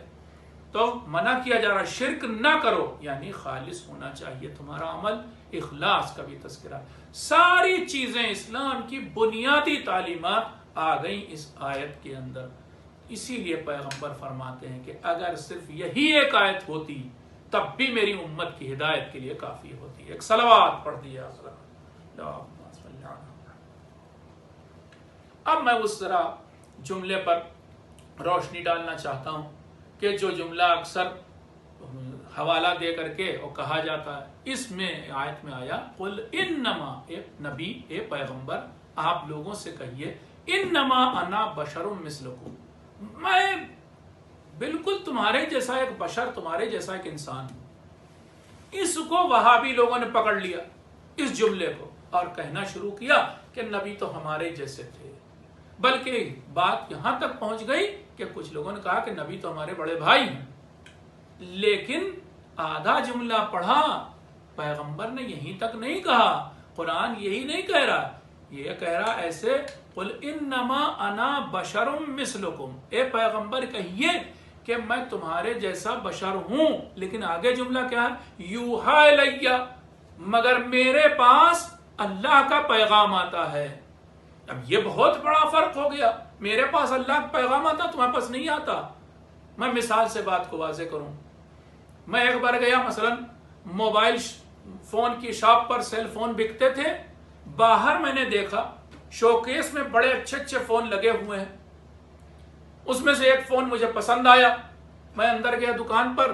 تو منع کیا جا رہا شرک نہ کرو، یعنی خالص ہونا چاہیے تمہارا عمل، اخلاص کا بھی تذکرہ۔ ساری چیزیں اسلام کی بنیادی تعلیمات آ گئیں اس آیت کے اندر، اسی لیے پیغمبر فرماتے ہیں کہ اگر صرف یہی ایک آیت ہوتی تب بھی میری امت کی ہدایت کے لیے کافی ہوتی۔ ایک صلوات پڑھ دیا۔ اب میں اس طرح جملے پر روشنی ڈالنا چاہتا ہوں کہ جو جملہ اکثر حوالہ دے کر کے اور کہا جاتا ہے، اس میں آیت میں آیا قل انما، اے نبی، اے پیغمبر، آپ لوگوں سے کہیے انما انا بشر مثلکم، میں بالکل تمہارے جیسا ایک بشر، تمہارے جیسا ایک انسان ہوں۔ اس کو وہابی لوگوں نے پکڑ لیا، اس جملے کو، اور کہنا شروع کیا کہ نبی تو ہمارے جیسے تھے، بلکہ بات یہاں تک پہنچ گئی کہ کچھ لوگوں نے کہا کہ نبی تو ہمارے بڑے بھائی ہیں، لیکن آدھا جملہ پڑھا، پیغمبر نے یہیں تک نہیں کہا، قرآن یہی نہیں کہہ رہا، یہ کہہ رہا ایسے قل انما انا بشر مثلکم، اے پیغمبر کہیے کہ میں تمہارے جیسا بشر ہوں، لیکن آگے جملہ کیا ہے، یوحا الیہ، مگر میرے پاس اللہ کا پیغام آتا ہے۔ اب یہ بہت بڑا فرق ہو گیا، میرے پاس اللہ کا پیغام آتا، تمہارے پاس نہیں آتا۔ میں مثال سے بات کو واضح کروں، میں ایک بار گیا، مثلا موبائل فون کی شاپ پر سیل فون بکتے تھے، باہر میں نے دیکھا شوکیس میں بڑے اچھے اچھے فون لگے ہوئے ہیں، اس میں سے ایک فون مجھے پسند آیا، میں اندر گیا دکان پر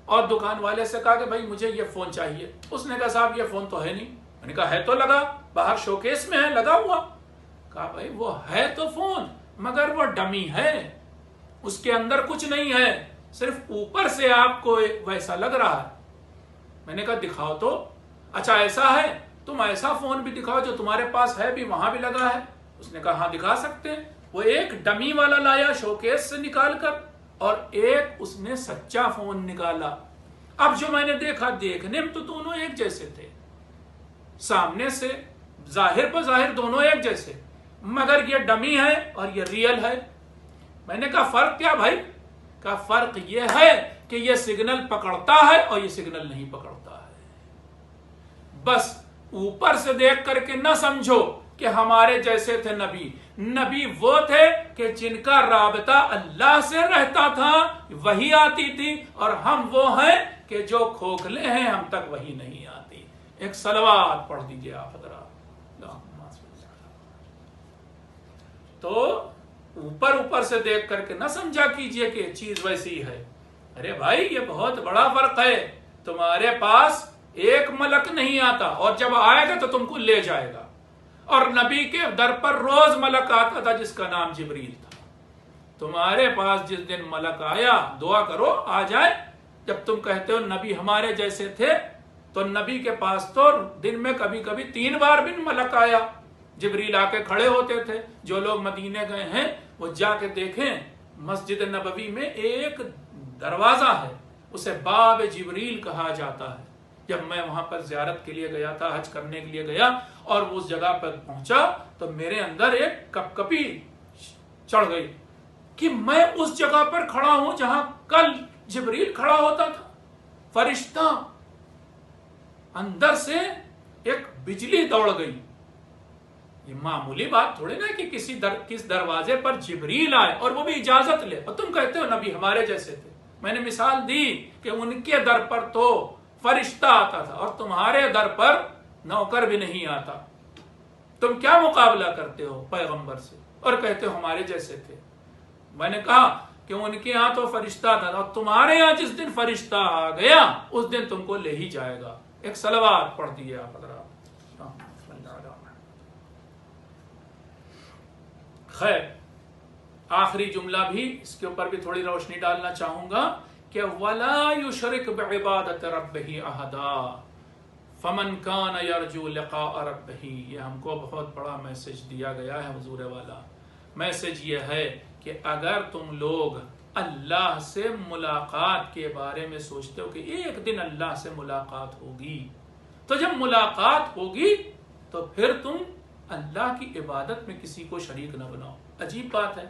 اور دکان والے سے کہا کہ بھائی مجھے یہ فون چاہیے، اس نے کہا صاحب یہ فون تو ہے نہیں، میں نے کہا ہے تو لگا، باہر شوکیس میں ہے لگا ہوا، کہا بھائی وہ ہے تو فون مگر وہ ڈمی ہے، اس کے اندر کچھ نہیں ہے، صرف اوپر سے آپ کو ویسا لگ رہا ہے۔ میں نے کہا دکھاؤ تو، اچھا ایسا ہے، تم ایسا فون بھی دکھاؤ جو تمہارے پاس ہے بھی وہاں بھی لگا ہے۔ اس نے کہا ہاں دکھا سکتے ہیں، وہ ایک ڈمی والا لایا شوکیس سے نکال کر، اور ایک اس نے سچا فون نکالا۔ اب جو میں نے دیکھا، دیکھنے میں تو دونوں ایک جیسے تھے، سامنے سے ظاہر پر ظاہر دونوں ایک جیسے، مگر یہ ڈمی ہے اور یہ ریئل ہے۔ میں نے کہا فرق کیا بھائی؟ کہا فرق یہ ہے کہ یہ سگنل پکڑتا ہے اور یہ سگنل نہیں پکڑتا ہے۔ بس اوپر سے دیکھ کر کے نہ سمجھو کہ ہمارے جیسے تھے نبی، نبی وہ تھے کہ جن کا رابطہ اللہ سے رہتا تھا، وہی آتی تھی، اور ہم وہ ہیں کہ جو کھوکھلے ہیں، ہم تک وہی نہیں آتی۔ ایک صلوات پڑھ دیجئے آپ حضرات۔ تو اوپر سے دیکھ کر کے نہ سمجھا کیجئے کہ چیز ویسی ہے، ارے بھائی یہ بہت بڑا فرق ہے، تمہارے پاس ایک ملک نہیں آتا، اور جب آئے گا تو تم کو لے جائے گا، اور نبی کے در پر روز ملک آتا تھا جس کا نام جبریل تھا، تمہارے پاس جس دن ملک آیا، دعا کرو آ جائے. جب تم کہتے ہو نبی ہمارے جیسے تھے، تو نبی کے پاس تو دن میں کبھی کبھی 3 بار بھی ملک آیا. جبریل آ کے کھڑے ہوتے تھے. جو لوگ مدینے گئے ہیں وہ جا کے دیکھیں، مسجد نبوی میں ایک دروازہ ہے، اسے باب جبریل کہا جاتا ہے. جب میں وہاں پر زیارت کے لیے گیا تھا، حج کرنے کے لیے گیا اور اس جگہ پر پہنچا تو میرے اندر ایک کپ کپی چڑھ گئی کہ میں اس جگہ پر کھڑا ہوں جہاں کل جبریل کھڑا ہوتا تھا. فرشتہ اندر سے ایک بجلی دوڑ گئی. یہ معمولی بات تھوڑی نا کہ کس دروازے پر جبریل آئے اور وہ بھی اجازت لے، اور تم کہتے ہو نبی ہمارے جیسے تھے. میں نے مثال دی کہ ان کے در پر تو فرشتہ آتا تھا اور تمہارے در پر نوکر بھی نہیں آتا. تم کیا مقابلہ کرتے ہو پیغمبر سے اور کہتے ہو ہمارے جیسے تھے. میں نے کہا کہ ان کے یہاں تو فرشتہ تھا اور تمہارے یہاں جس دن فرشتہ آ گیا اس دن تم کو لے ہی جائے گا. ایک صلوات پڑھ دیے آپ حضرات. خیر، آخری جملہ بھی اس کے اوپر بھی تھوڑی روشنی ڈالنا چاہوں گا کہ وَلَا يُشْرِكْ بِعِبَادَةِ رَبِّهِ أَحَدًا فَمَنْ كَانَ يَرْجُو لِقَاءَ رَبِّهِ. یہ ہم کو بہت بڑا میسج دیا گیا ہے حضور والا. میسج یہ ہے کہ اگر تم لوگ اللہ سے ملاقات کے بارے میں سوچتے ہو کہ ایک دن اللہ سے ملاقات ہوگی، تو جب ملاقات ہوگی تو پھر تم اللہ کی عبادت میں کسی کو شریک نہ بناؤ. عجیب بات ہے،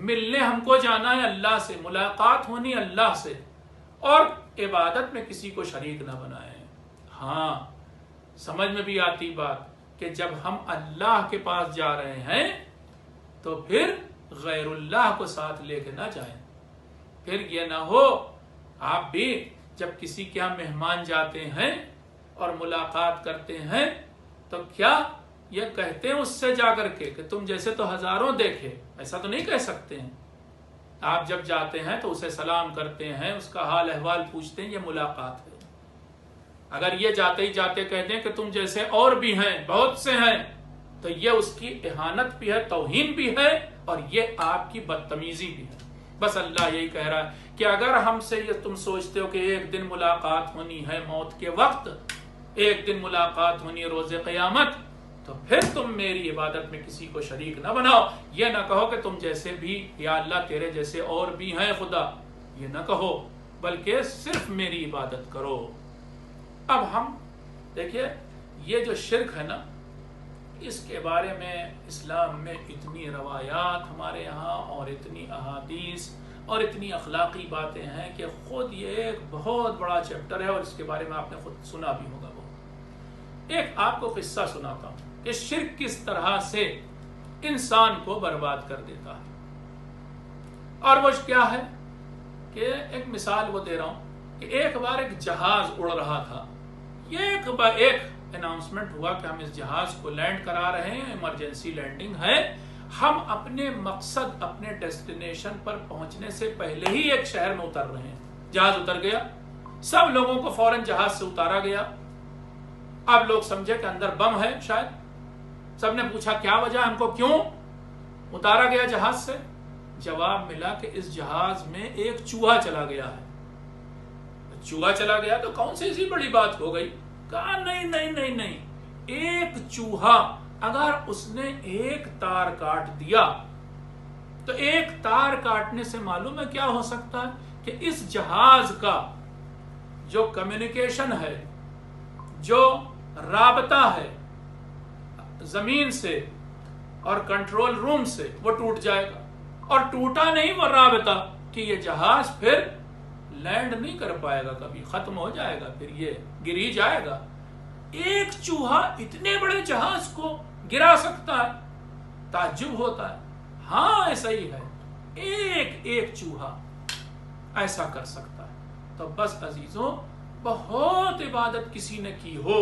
ملنے ہم کو جانا ہے اللہ سے، ملاقات ہونی اللہ سے، اور عبادت میں کسی کو شریک نہ بنائیں. ہاں، سمجھ میں بھی آتی بات کہ جب ہم اللہ کے پاس جا رہے ہیں تو پھر غیر اللہ کو ساتھ لے کے نہ جائیں. پھر یہ نہ ہو آپ بھی جب کسی کے یہاں مہمان جاتے ہیں اور ملاقات کرتے ہیں تو کیا یہ کہتے ہیں اس سے جا کر کے کہ تم جیسے تو ہزاروں دیکھے، ایسا تو نہیں کہہ سکتے ہیں. آپ جب جاتے ہیں تو اسے سلام کرتے ہیں، اس کا حال احوال پوچھتے ہیں، یہ ملاقات ہے. اگر یہ جاتے ہی جاتے کہتے ہیں کہ تم جیسے اور بھی ہیں، بہت سے ہیں، تو یہ اس کی اہانت بھی ہے، توہین بھی ہے، اور یہ آپ کی بدتمیزی بھی ہے. بس اللہ یہی کہہ رہا ہے کہ اگر ہم سے یہ تم سوچتے ہو کہ ایک دن ملاقات ہونی ہے موت کے وقت، ایک دن ملاقات ہونی ہے روز قیامت، تو پھر تم میری عبادت میں کسی کو شریک نہ بناؤ. یہ نہ کہو کہ تم جیسے بھی یا اللہ تیرے جیسے اور بھی ہیں خدا، یہ نہ کہو، بلکہ صرف میری عبادت کرو. اب ہم دیکھیے یہ جو شرک ہے نا، اس کے بارے میں اسلام میں اتنی روایات ہمارے یہاں اور اتنی احادیث اور اتنی اخلاقی باتیں ہیں کہ خود یہ ایک بہت بڑا چیپٹر ہے، اور اس کے بارے میں آپ نے خود سنا بھی ہوگا. ایک آپ کو قصہ سناتا ہوں کہ شرک کس طرح سے انسان کو برباد کر دیتا ہے. اور وہ کیا ہے کہ ایک مثال وہ دے رہا ہوں کہ ایک بار ایک جہاز اڑ رہا تھا. یہ ایک اناؤنسمنٹ ہوا کہ ہم اس جہاز کو لینڈ کرا رہے ہیں، ایمرجنسی لینڈنگ ہے، ہم اپنے مقصد اپنے ڈیسٹینیشن پر پہنچنے سے پہلے ہی ایک شہر میں اتر رہے ہیں. جہاز اتر گیا، سب لوگوں کو فوراً جہاز سے اتارا گیا. اب لوگ سمجھے کہ اندر بم ہے شاید. سب نے پوچھا کیا وجہ، ہم کو کیوں اتارا گیا جہاز سے؟ جواب ملا کہ اس جہاز میں ایک چوہا چلا گیا ہے. چوہا چلا گیا تو کون سی ایسی بڑی بات ہو گئی؟ کہا نہیں، ایک چوہا اگر اس نے ایک تار کاٹ دیا تو ایک تار کاٹنے سے معلوم ہے کیا ہو سکتا ہے کہ اس جہاز کا جو کمیونیکیشن ہے، جو رابطہ ہے زمین سے اور کنٹرول روم سے، وہ ٹوٹ جائے گا. اور ٹوٹا نہیں وہ رابطہ کہ یہ جہاز پھر لینڈ نہیں کر پائے گا، کبھی ختم ہو جائے گا، پھر یہ گر ہی جائے گا. ایک چوہا اتنے بڑے جہاز کو گرا سکتا ہے، تعجب ہوتا ہے. ہاں ایسا ہی ہے، ایک چوہا ایسا کر سکتا ہے. تو بس عزیزوں، بہت عبادت کسی نے کی ہو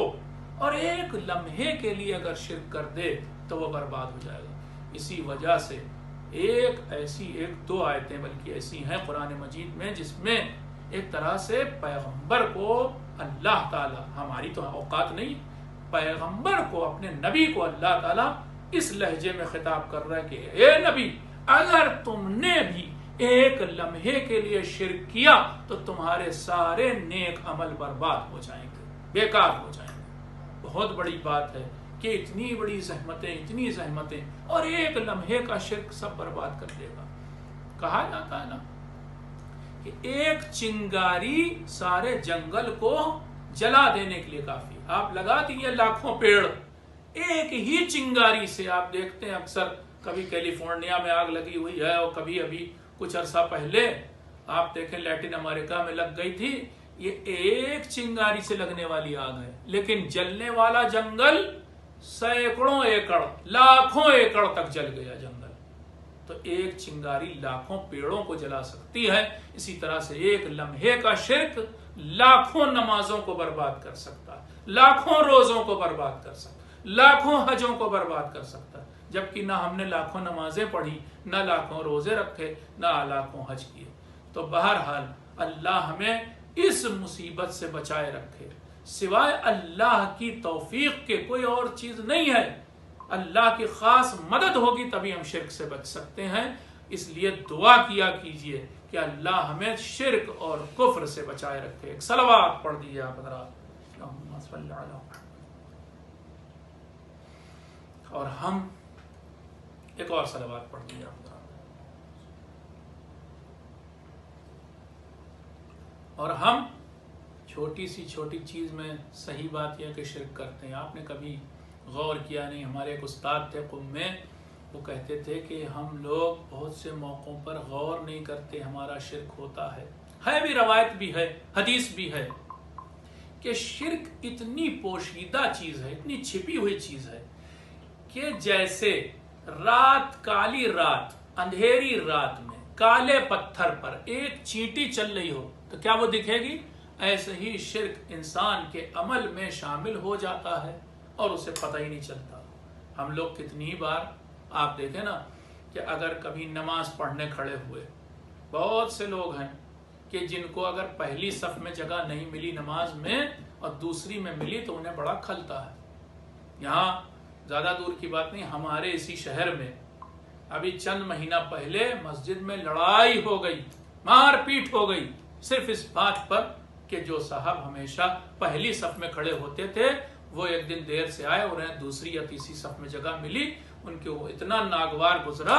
اور ایک لمحے کے لیے اگر شرک کر دے تو وہ برباد ہو جائے گا. اسی وجہ سے ایک دو آیتیں بلکہ ایسی ہیں قرآن مجید میں جس میں ایک طرح سے پیغمبر کو اللہ تعالی، ہماری تو اوقات نہیں، پیغمبر کو، اپنے نبی کو اللہ تعالی اس لہجے میں خطاب کر رہا ہے کہ اے نبی، اگر تم نے بھی ایک لمحے کے لیے شرک کیا تو تمہارے سارے نیک عمل برباد ہو جائیں گے، بیکار ہو جائیں گے۔ بہت بڑی بات ہے کہ اتنی بڑی زحمتیں اور ایک لمحے کا شرک سب برباد کر دے گا۔ کہا جاتا ہے نا کہ ایک چنگاری سارے جنگل کو جلا دینے کے لیے کافی۔ آپ لگا دیے لاکھوں پیڑ، ایک ہی چنگاری سے آپ دیکھتے ہیں اکثر کبھی کیلیفورنیا میں آگ لگی ہوئی ہے، اور کبھی ابھی کچھ عرصہ پہلے آپ دیکھیں لیٹن امریکہ میں لگ گئی تھی۔ یہ ایک چنگاری سے لگنے والی آگ ہے، لیکن جلنے والا جنگل سینکڑوں ایکڑ، لاکھوں ایکڑ تک جل گیا جنگل۔ تو ایک چنگاری لاکھوں پیڑوں کو جلا سکتی ہے، اسی طرح سے ایک لمحے کا شرک لاکھوں نمازوں کو برباد کر سکتا ہے، لاکھوں روزوں کو برباد کر سکتا ہے، لاکھوں حجوں کو برباد کر سکتا ہے، جبکہ نہ ہم نے لاکھوں نمازیں پڑھی، نہ لاکھوں روزے رکھے، نہ لاکھوں حج کیے۔ تو بہرحال اللہ ہمیں اس مصیبت سے بچائے رکھے، سوائے اللہ کی توفیق کے کوئی اور چیز نہیں ہے۔ اللہ کی خاص مدد ہوگی تبھی ہم شرک سے بچ سکتے ہیں۔ اس لیے دعا کیا کیجئے کہ اللہ ہمیں شرک اور کفر سے بچائے رکھے۔ ایک صلوات پڑھ دیجئے آپ حضرات، اللہم صلی علی محمد۔ اور ہم ایک اور صلوات پڑھ دیجئے آپ حضرات۔ اور ہم چھوٹی سی چھوٹی چیز میں صحیح بات یہ کہ شرک کرتے ہیں۔ آپ نے کبھی غور کیا نہیں؟ ہمارے ایک استاد تھے قم میں، وہ کہتے تھے کہ ہم لوگ بہت سے موقعوں پر غور نہیں کرتے، ہمارا شرک ہوتا ہے بھی، روایت بھی ہے، حدیث بھی ہے کہ شرک اتنی پوشیدہ چیز ہے، اتنی چھپی ہوئی چیز ہے کہ جیسے رات، کالی رات، اندھیری رات میں کالے پتھر پر ایک چینٹی چل رہی ہو تو کیا وہ دکھے گی؟ ایسے ہی شرک انسان کے عمل میں شامل ہو جاتا ہے اور اسے پتہ ہی نہیں چلتا۔ ہم لوگ کتنی بار آپ دیکھیں نا کہ اگر کبھی نماز پڑھنے کھڑے ہوئے، بہت سے لوگ ہیں کہ جن کو اگر پہلی صف میں جگہ نہیں ملی نماز میں اور دوسری میں ملی تو انہیں بڑا کھلتا ہے۔ یہاں زیادہ دور کی بات نہیں، ہمارے اسی شہر میں ابھی چند مہینہ پہلے مسجد میں لڑائی ہو گئی، مار پیٹ ہو گئی، صرف اس بات پر کہ جو صاحب ہمیشہ پہلی صف میں کھڑے ہوتے تھے وہ ایک دن دیر سے آئے اور انہیں دوسری یا تیسری صف میں جگہ ملی۔ ان کے وہ اتنا ناگوار گزرا،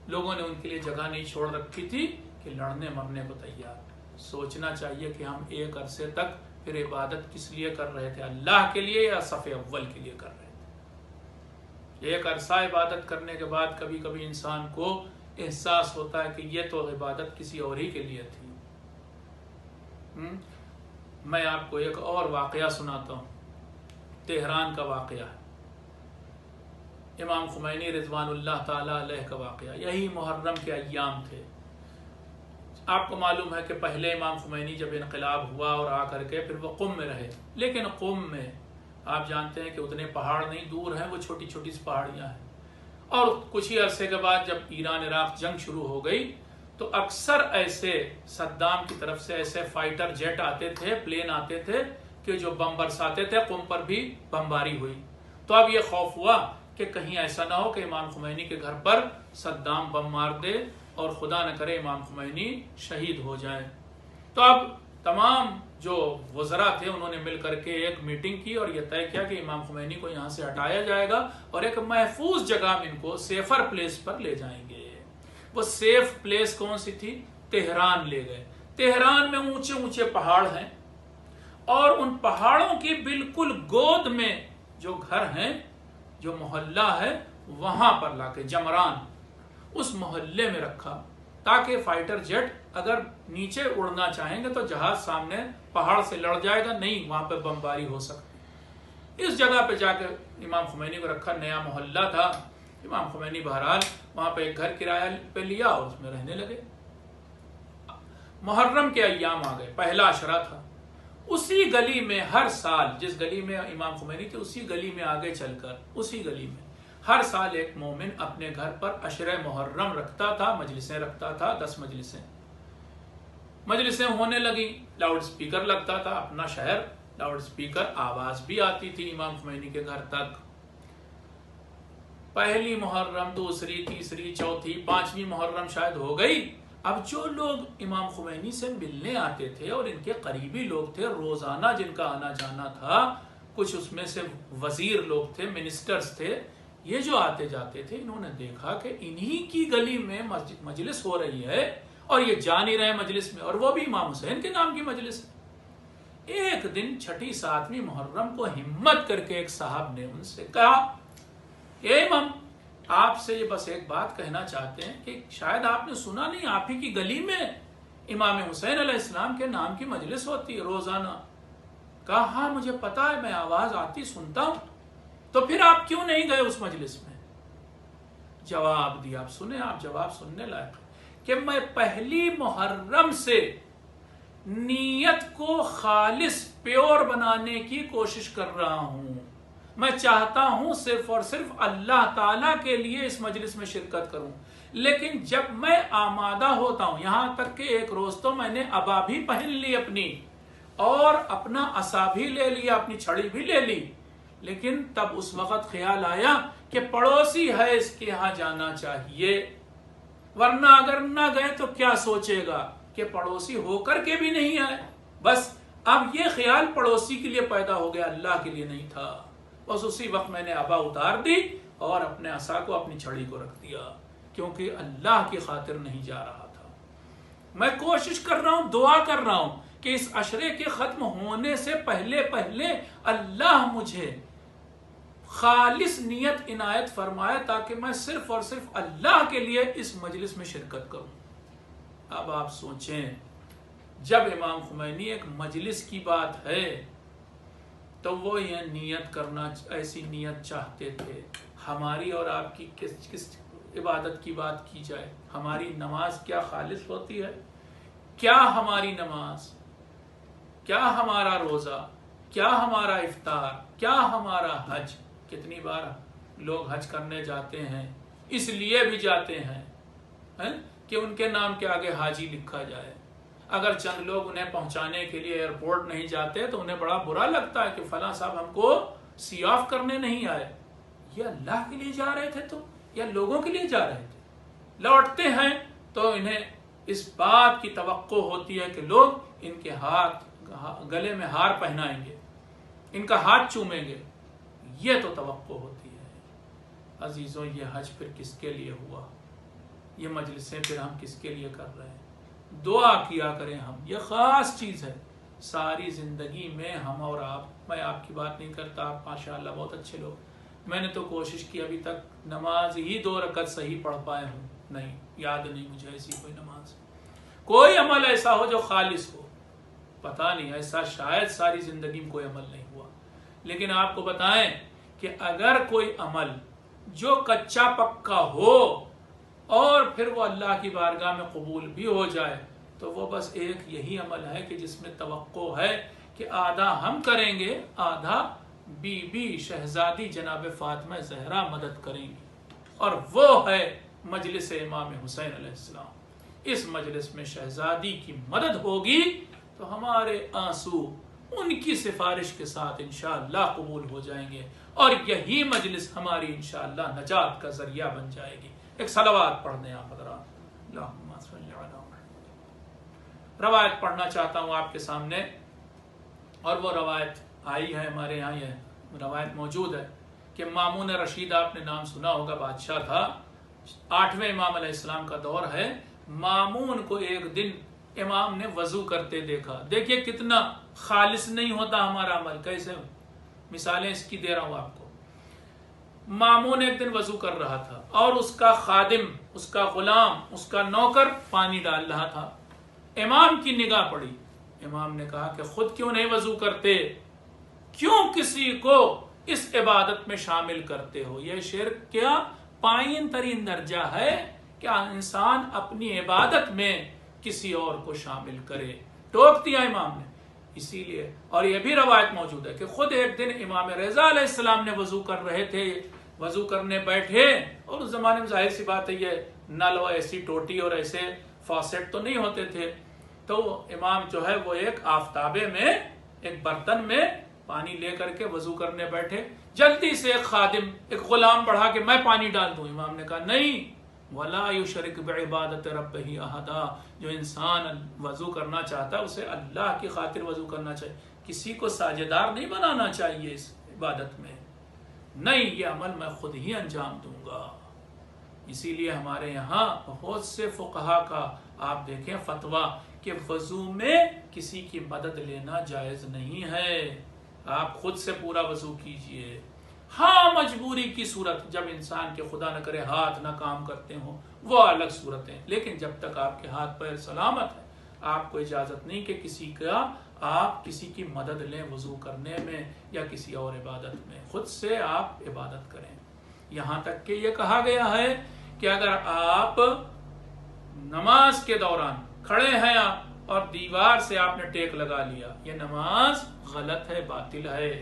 لوگوں نے ان کے لیے جگہ نہیں چھوڑ رکھی تھی کہ لڑنے مرنے کو تیار۔ سوچنا چاہیے کہ ہم ایک عرصے تک پھر عبادت کس لیے کر رہے تھے، اللہ کے لیے یا صف اول کے لیے کر رہے تھے؟ ایک عرصہ عبادت کرنے کے بعد کبھی کبھی انسان کو احساس ہوتا ہے کہ یہ تو عبادت کسی اور ہی کے لیے تھی۔ میں آپ کو ایک اور واقعہ سناتا ہوں، تہران کا واقعہ ہے، امام خمینی رضوان اللہ تعالی علیہ کا واقعہ۔ یہی محرم کے ایام تھے۔ آپ کو معلوم ہے کہ پہلے امام خمینی جب انقلاب ہوا اور آ کر کے پھر وہ قم میں رہے، لیکن قم میں آپ جانتے ہیں کہ اتنے پہاڑ نہیں، دور ہیں، وہ چھوٹی چھوٹی سی پہاڑیاں ہیں۔ اور کچھ ہی عرصے کے بعد جب ایران عراق جنگ شروع ہو گئی تو اکثر ایسے صدام کی طرف سے ایسے فائٹر جیٹ آتے تھے، پلین آتے تھے کہ جو بم برساتے تھے۔ قم پر بھی بمباری ہوئی تو اب یہ خوف ہوا کہ کہیں ایسا نہ ہو کہ امام خمینی کے گھر پر صدام بم مار دے اور خدا نہ کرے امام خمینی شہید ہو جائے۔ تو اب تمام جو وزراء تھے انہوں نے مل کر کے ایک میٹنگ کی اور یہ طے کیا کہ امام خمینی کو یہاں سے ہٹایا جائے گا اور ایک محفوظ جگہ میں ان کو سیفر پلیس پر لے جائیں گے۔ وہ سیف پلیس کون سی تھی؟ تہران لے گئے۔ تہران میں اونچے اونچے پہاڑ ہیں اور ان پہاڑوں کی بالکل گود میں جو گھر ہیں، جو محلہ ہے، وہاں پر لا کے جمران اس محلے میں رکھا تاکہ فائٹر جیٹ اگر نیچے اڑنا چاہیں گے تو جہاز سامنے پہاڑ سے لڑ جائے گا، نہیں وہاں پہ بمباری ہو سکتی۔ اس جگہ پہ جا کے امام خمینی کو رکھا، نیا محلہ تھا۔ امام خمینی بہرحال وہاں پہ ایک گھر کرایہ پہ لیا اور اس میں رہنے لگے۔ محرم کے ایام آ گئے، پہلا عشرہ تھا۔ اسی گلی میں ہر سال، جس گلی میں امام خمینی تھے اسی گلی میں آگے چل کر اسی گلی میں ہر سال ایک مومن اپنے گھر پر عشرہ محرم رکھتا تھا، مجلسیں رکھتا تھا، 10 مجلسیں ہونے لگی، لاؤڈ سپیکر لگتا تھا، اپنا شہر لاؤڈ سپیکر، آواز بھی آتی تھی امام خمینی کے گھر تک۔ پہلی محرم، دوسری، تیسری، چوتھی، پانچویں محرم شاید ہو گئی. اب جو لوگ امام خمینی سے ملنے آتے تھے اور ان کے قریبی لوگ تھے، روزانہ جن کا آنا جانا تھا، کچھ اس میں سے وزیر لوگ تھے، منسٹرز تھے، یہ جو آتے جاتے تھے، انہوں نے دیکھا کہ انہی کی گلی میں مجلس ہو رہی ہے اور یہ جا نہیں رہے مجلس میں، اور وہ بھی امام حسین کے نام کی مجلس. ایک دن چھٹی ساتویں محرم کو ہمت کر کے ایک صاحب نے ان سے کہا، اے امام، آپ سے یہ بس ایک بات کہنا چاہتے ہیں کہ شاید آپ نے سنا نہیں، آپ ہی کی گلی میں امام حسین علیہ السلام کے نام کی مجلس ہوتی ہے روزانہ. کہا ہاں مجھے پتا ہے، میں آواز آتی سنتا ہوں. تو پھر آپ کیوں نہیں گئے اس مجلس میں؟ جواب دیا، آپ سنیں، آپ جواب سننے لائق، کہ میں پہلی محرم سے نیت کو خالص پیور بنانے کی کوشش کر رہا ہوں. میں چاہتا ہوں صرف اور صرف اللہ تعالیٰ کے لیے اس مجلس میں شرکت کروں. لیکن جب میں آمادہ ہوتا ہوں، یہاں تک کہ ایک روز تو میں نے عبا بھی پہن لی اپنی، اور اپنا عصا بھی لے لیا، اپنی چھڑی بھی لے لی، لیکن تب اس وقت خیال آیا کہ پڑوسی ہے، اس کے یہاں جانا چاہیے، ورنہ اگر نہ گئے تو کیا سوچے گا کہ پڑوسی ہو کر کے بھی نہیں آئے. بس اب یہ خیال پڑوسی کے لیے پیدا ہو گیا، اللہ کے لیے نہیں تھا. بس اسی وقت میں نے عبا اتار دی اور اپنے عصا کو، اپنی چھڑی کو رکھ دیا، کیونکہ اللہ کی خاطر نہیں جا رہا تھا. میں کوشش کر رہا ہوں، دعا کر رہا ہوں کہ اس عشرے کے ختم ہونے سے پہلے اللہ مجھے خالص نیت عنایت فرمائے تاکہ میں صرف اور صرف اللہ کے لیے اس مجلس میں شرکت کروں. اب آپ سوچیں، جب امام خمینی ایک مجلس کی بات ہے تو وہ یہ نیت کرنا، ایسی نیت چاہتے تھے. ہماری اور آپ کی کس عبادت کی بات کی جائے، ہماری نماز کیا خالص ہوتی ہے؟ کیا ہماری نماز، کیا ہمارا روزہ، کیا ہمارا افطار، کیا ہمارا حج؟ کتنی بار لوگ حج کرنے جاتے ہیں، اس لیے بھی جاتے ہیں کہ ان کے نام کے آگے حاجی لکھا جائے. اگر چند لوگ انہیں پہنچانے کے لیے ایئرپورٹ نہیں جاتے تو انہیں بڑا برا لگتا ہے کہ فلاں صاحب ہم کو سی آف کرنے نہیں آئے. یہ اللہ کے لیے جا رہے تھے تو، یا لوگوں کے لیے جا رہے تھے؟ لوٹتے ہیں تو انہیں اس بات کی توقع ہوتی ہے کہ لوگ ان کے ہاتھ، گلے میں ہار پہنائیں گے، ان کا ہاتھ چومیں گے، یہ تو توقع ہوتی ہے. عزیزوں، یہ حج پھر کس کے لیے ہوا؟ یہ مجلسیں پھر ہم کس کے لیے کر رہے ہیں؟ دعا کیا کریں ہم، یہ خاص چیز ہے. ساری زندگی میں ہم اور آپ، میں آپ کی بات نہیں کرتا، آپ ماشاءاللہ بہت اچھے لوگ، میں نے تو کوشش کی ابھی تک نماز ہی 2 رکعت صحیح پڑھ پائے ہوں، نہیں یاد نہیں مجھے ایسی کوئی نماز، کوئی عمل ایسا ہو جو خالص ہو، پتہ نہیں، ایسا شاید ساری زندگی میں کوئی عمل نہیں ہوا. لیکن آپ کو بتائیں کہ اگر کوئی عمل جو کچا پکا ہو اور پھر وہ اللہ کی بارگاہ میں قبول بھی ہو جائے تو وہ بس ایک یہی عمل ہے کہ جس میں توقع ہے کہ آدھا ہم کریں گے، آدھا بی بی شہزادی جناب فاطمہ زہرا مدد کریں گی، اور وہ ہے مجلس امام حسین علیہ السلام. اس مجلس میں شہزادی کی مدد ہوگی تو ہمارے آنسو ان کی سفارش کے ساتھ انشاءاللہ قبول ہو جائیں گے، اور یہی مجلس ہماری انشاءاللہ نجات کا ذریعہ بن جائے گی. ایک صلوات پڑھ دیں آپ حضرات. اللہم صلی علی محمد. روایت پڑھنا چاہتا ہوں آپ کے سامنے، اور وہ روایت آئی ہے ہمارے یہاں، یہ روایت موجود ہے کہ مامون رشید، آپ نے نام سنا ہوگا، بادشاہ تھا، 8ویں امام علیہ السلام کا دور ہے. مامون کو ایک دن امام نے وضو کرتے دیکھا. دیکھیے کتنا خالص نہیں ہوتا ہمارا عمل، کیسے مثالیں اس کی دے رہا ہوں آپ کو. مامون ایک دن وضو کر رہا تھا اور اس کا خادم، اس کا غلام، اس کا نوکر پانی ڈال رہا تھا. امام کی نگاہ پڑی. امام نے کہا کہ خود کیوں نہیں وضو کرتے، کیوں کسی کو اس عبادت میں شامل کرتے ہو؟ یہ شرک کیا پائن ترین درجہ ہے کہ انسان اپنی عبادت میں کسی اور کو شامل کرے. ٹوک دیا امام نے. اسی لیے، اور یہ بھی روایت موجود ہے کہ خود ایک دن امام رضا علیہ السلام نے وضو کر رہے تھے، وضو کرنے بیٹھے، اور اس زمانے میں ظاہر سی بات ہے یہ نل و ایسی ٹوٹی اور ایسے فاسٹ تو نہیں ہوتے تھے، تو امام جو ہے وہ ایک آفتابے میں، ایک برتن میں پانی لے کر کے وضو کرنے بیٹھے، جلدی سے ایک خادم، ایک غلام بڑھا کہ میں پانی ڈال دوں، امام نے کہا نہیں، وَلَا يُشْرِكْ بِعِبَادَةِ رَبِّهِ أَحَدًا، جو انسان وضو کرنا چاہتا ہے اسے اللہ کی خاطر وضو کرنا چاہیے، کسی کو ساجدار نہیں بنانا چاہیے اس عبادت میں، نہیں، یہ عمل میں خود ہی انجام دوں گا۔ اسی لیے ہمارے یہاں بہت سے فقہا کا آپ دیکھیں فتویٰ کہ وضو میں کسی کی مدد لینا جائز نہیں ہے، آپ خود سے پورا وضو کیجئے۔ ہاں مجبوری کی صورت، جب انسان کے خدا نہ کرے ہاتھ نہ کام کرتے ہوں وہ الگ صورتیں، لیکن جب تک آپ کے ہاتھ پیر سلامت ہے آپ کو اجازت نہیں کہ آپ کسی کی مدد لیں وضو کرنے میں یا کسی اور عبادت میں، خود سے آپ عبادت کریں۔ یہاں تک کہ یہ کہا گیا ہے کہ اگر آپ نماز کے دوران کھڑے ہیں اور دیوار سے آپ نے ٹیک لگا لیا، یہ نماز غلط ہے، باطل ہے،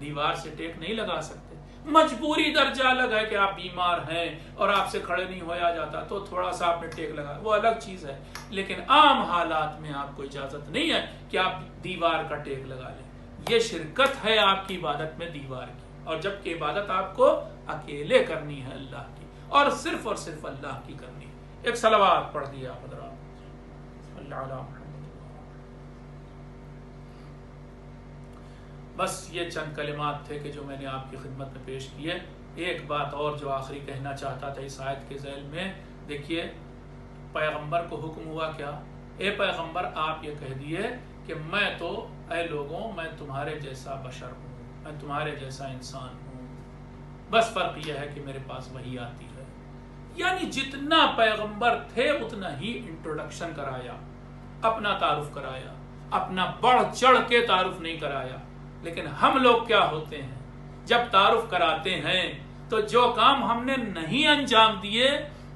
دیوار سے ٹیک نہیں لگا سکتے۔ مجبوری درجہ الگ ہے کہ آپ بیمار ہیں اور آپ سے کھڑے نہیں ہویا جاتا تو تھوڑا سا آپ نے ٹیک لگا، وہ الگ چیز ہے، لیکن عام حالات میں آپ کو اجازت نہیں ہے کہ آپ دیوار کا ٹیک لگا لیں، یہ شرکت ہے آپ کی عبادت میں دیوار کی، اور جبکہ عبادت آپ کو اکیلے کرنی ہے اللہ کی، اور صرف اللہ کی کرنی ہے۔ ایک صلوات پڑھ دیا حضرات، اللہ علیہ محمد۔ بس یہ چند کلمات تھے کہ جو میں نے آپ کی خدمت میں پیش کیے۔ ایک بات اور جو آخری کہنا چاہتا تھا اس آیت کے ذیل میں، دیکھیے پیغمبر کو حکم ہوا کیا، اے پیغمبر آپ یہ کہہ دیے کہ میں تو، اے لوگوں، میں تمہارے جیسا بشر ہوں، میں تمہارے جیسا انسان ہوں، بس فرق یہ ہے کہ میرے پاس وحی آتی ہے۔ یعنی جتنا پیغمبر تھے اتنا ہی انٹروڈکشن کرایا، اپنا تعارف کرایا، اپنا بڑھ چڑھ کے تعارف نہیں کرایا۔ لیکن ہم لوگ کیا ہوتے ہیں، جب تعارف کراتے ہیں تو جو کام ہم نے نہیں انجام دیے،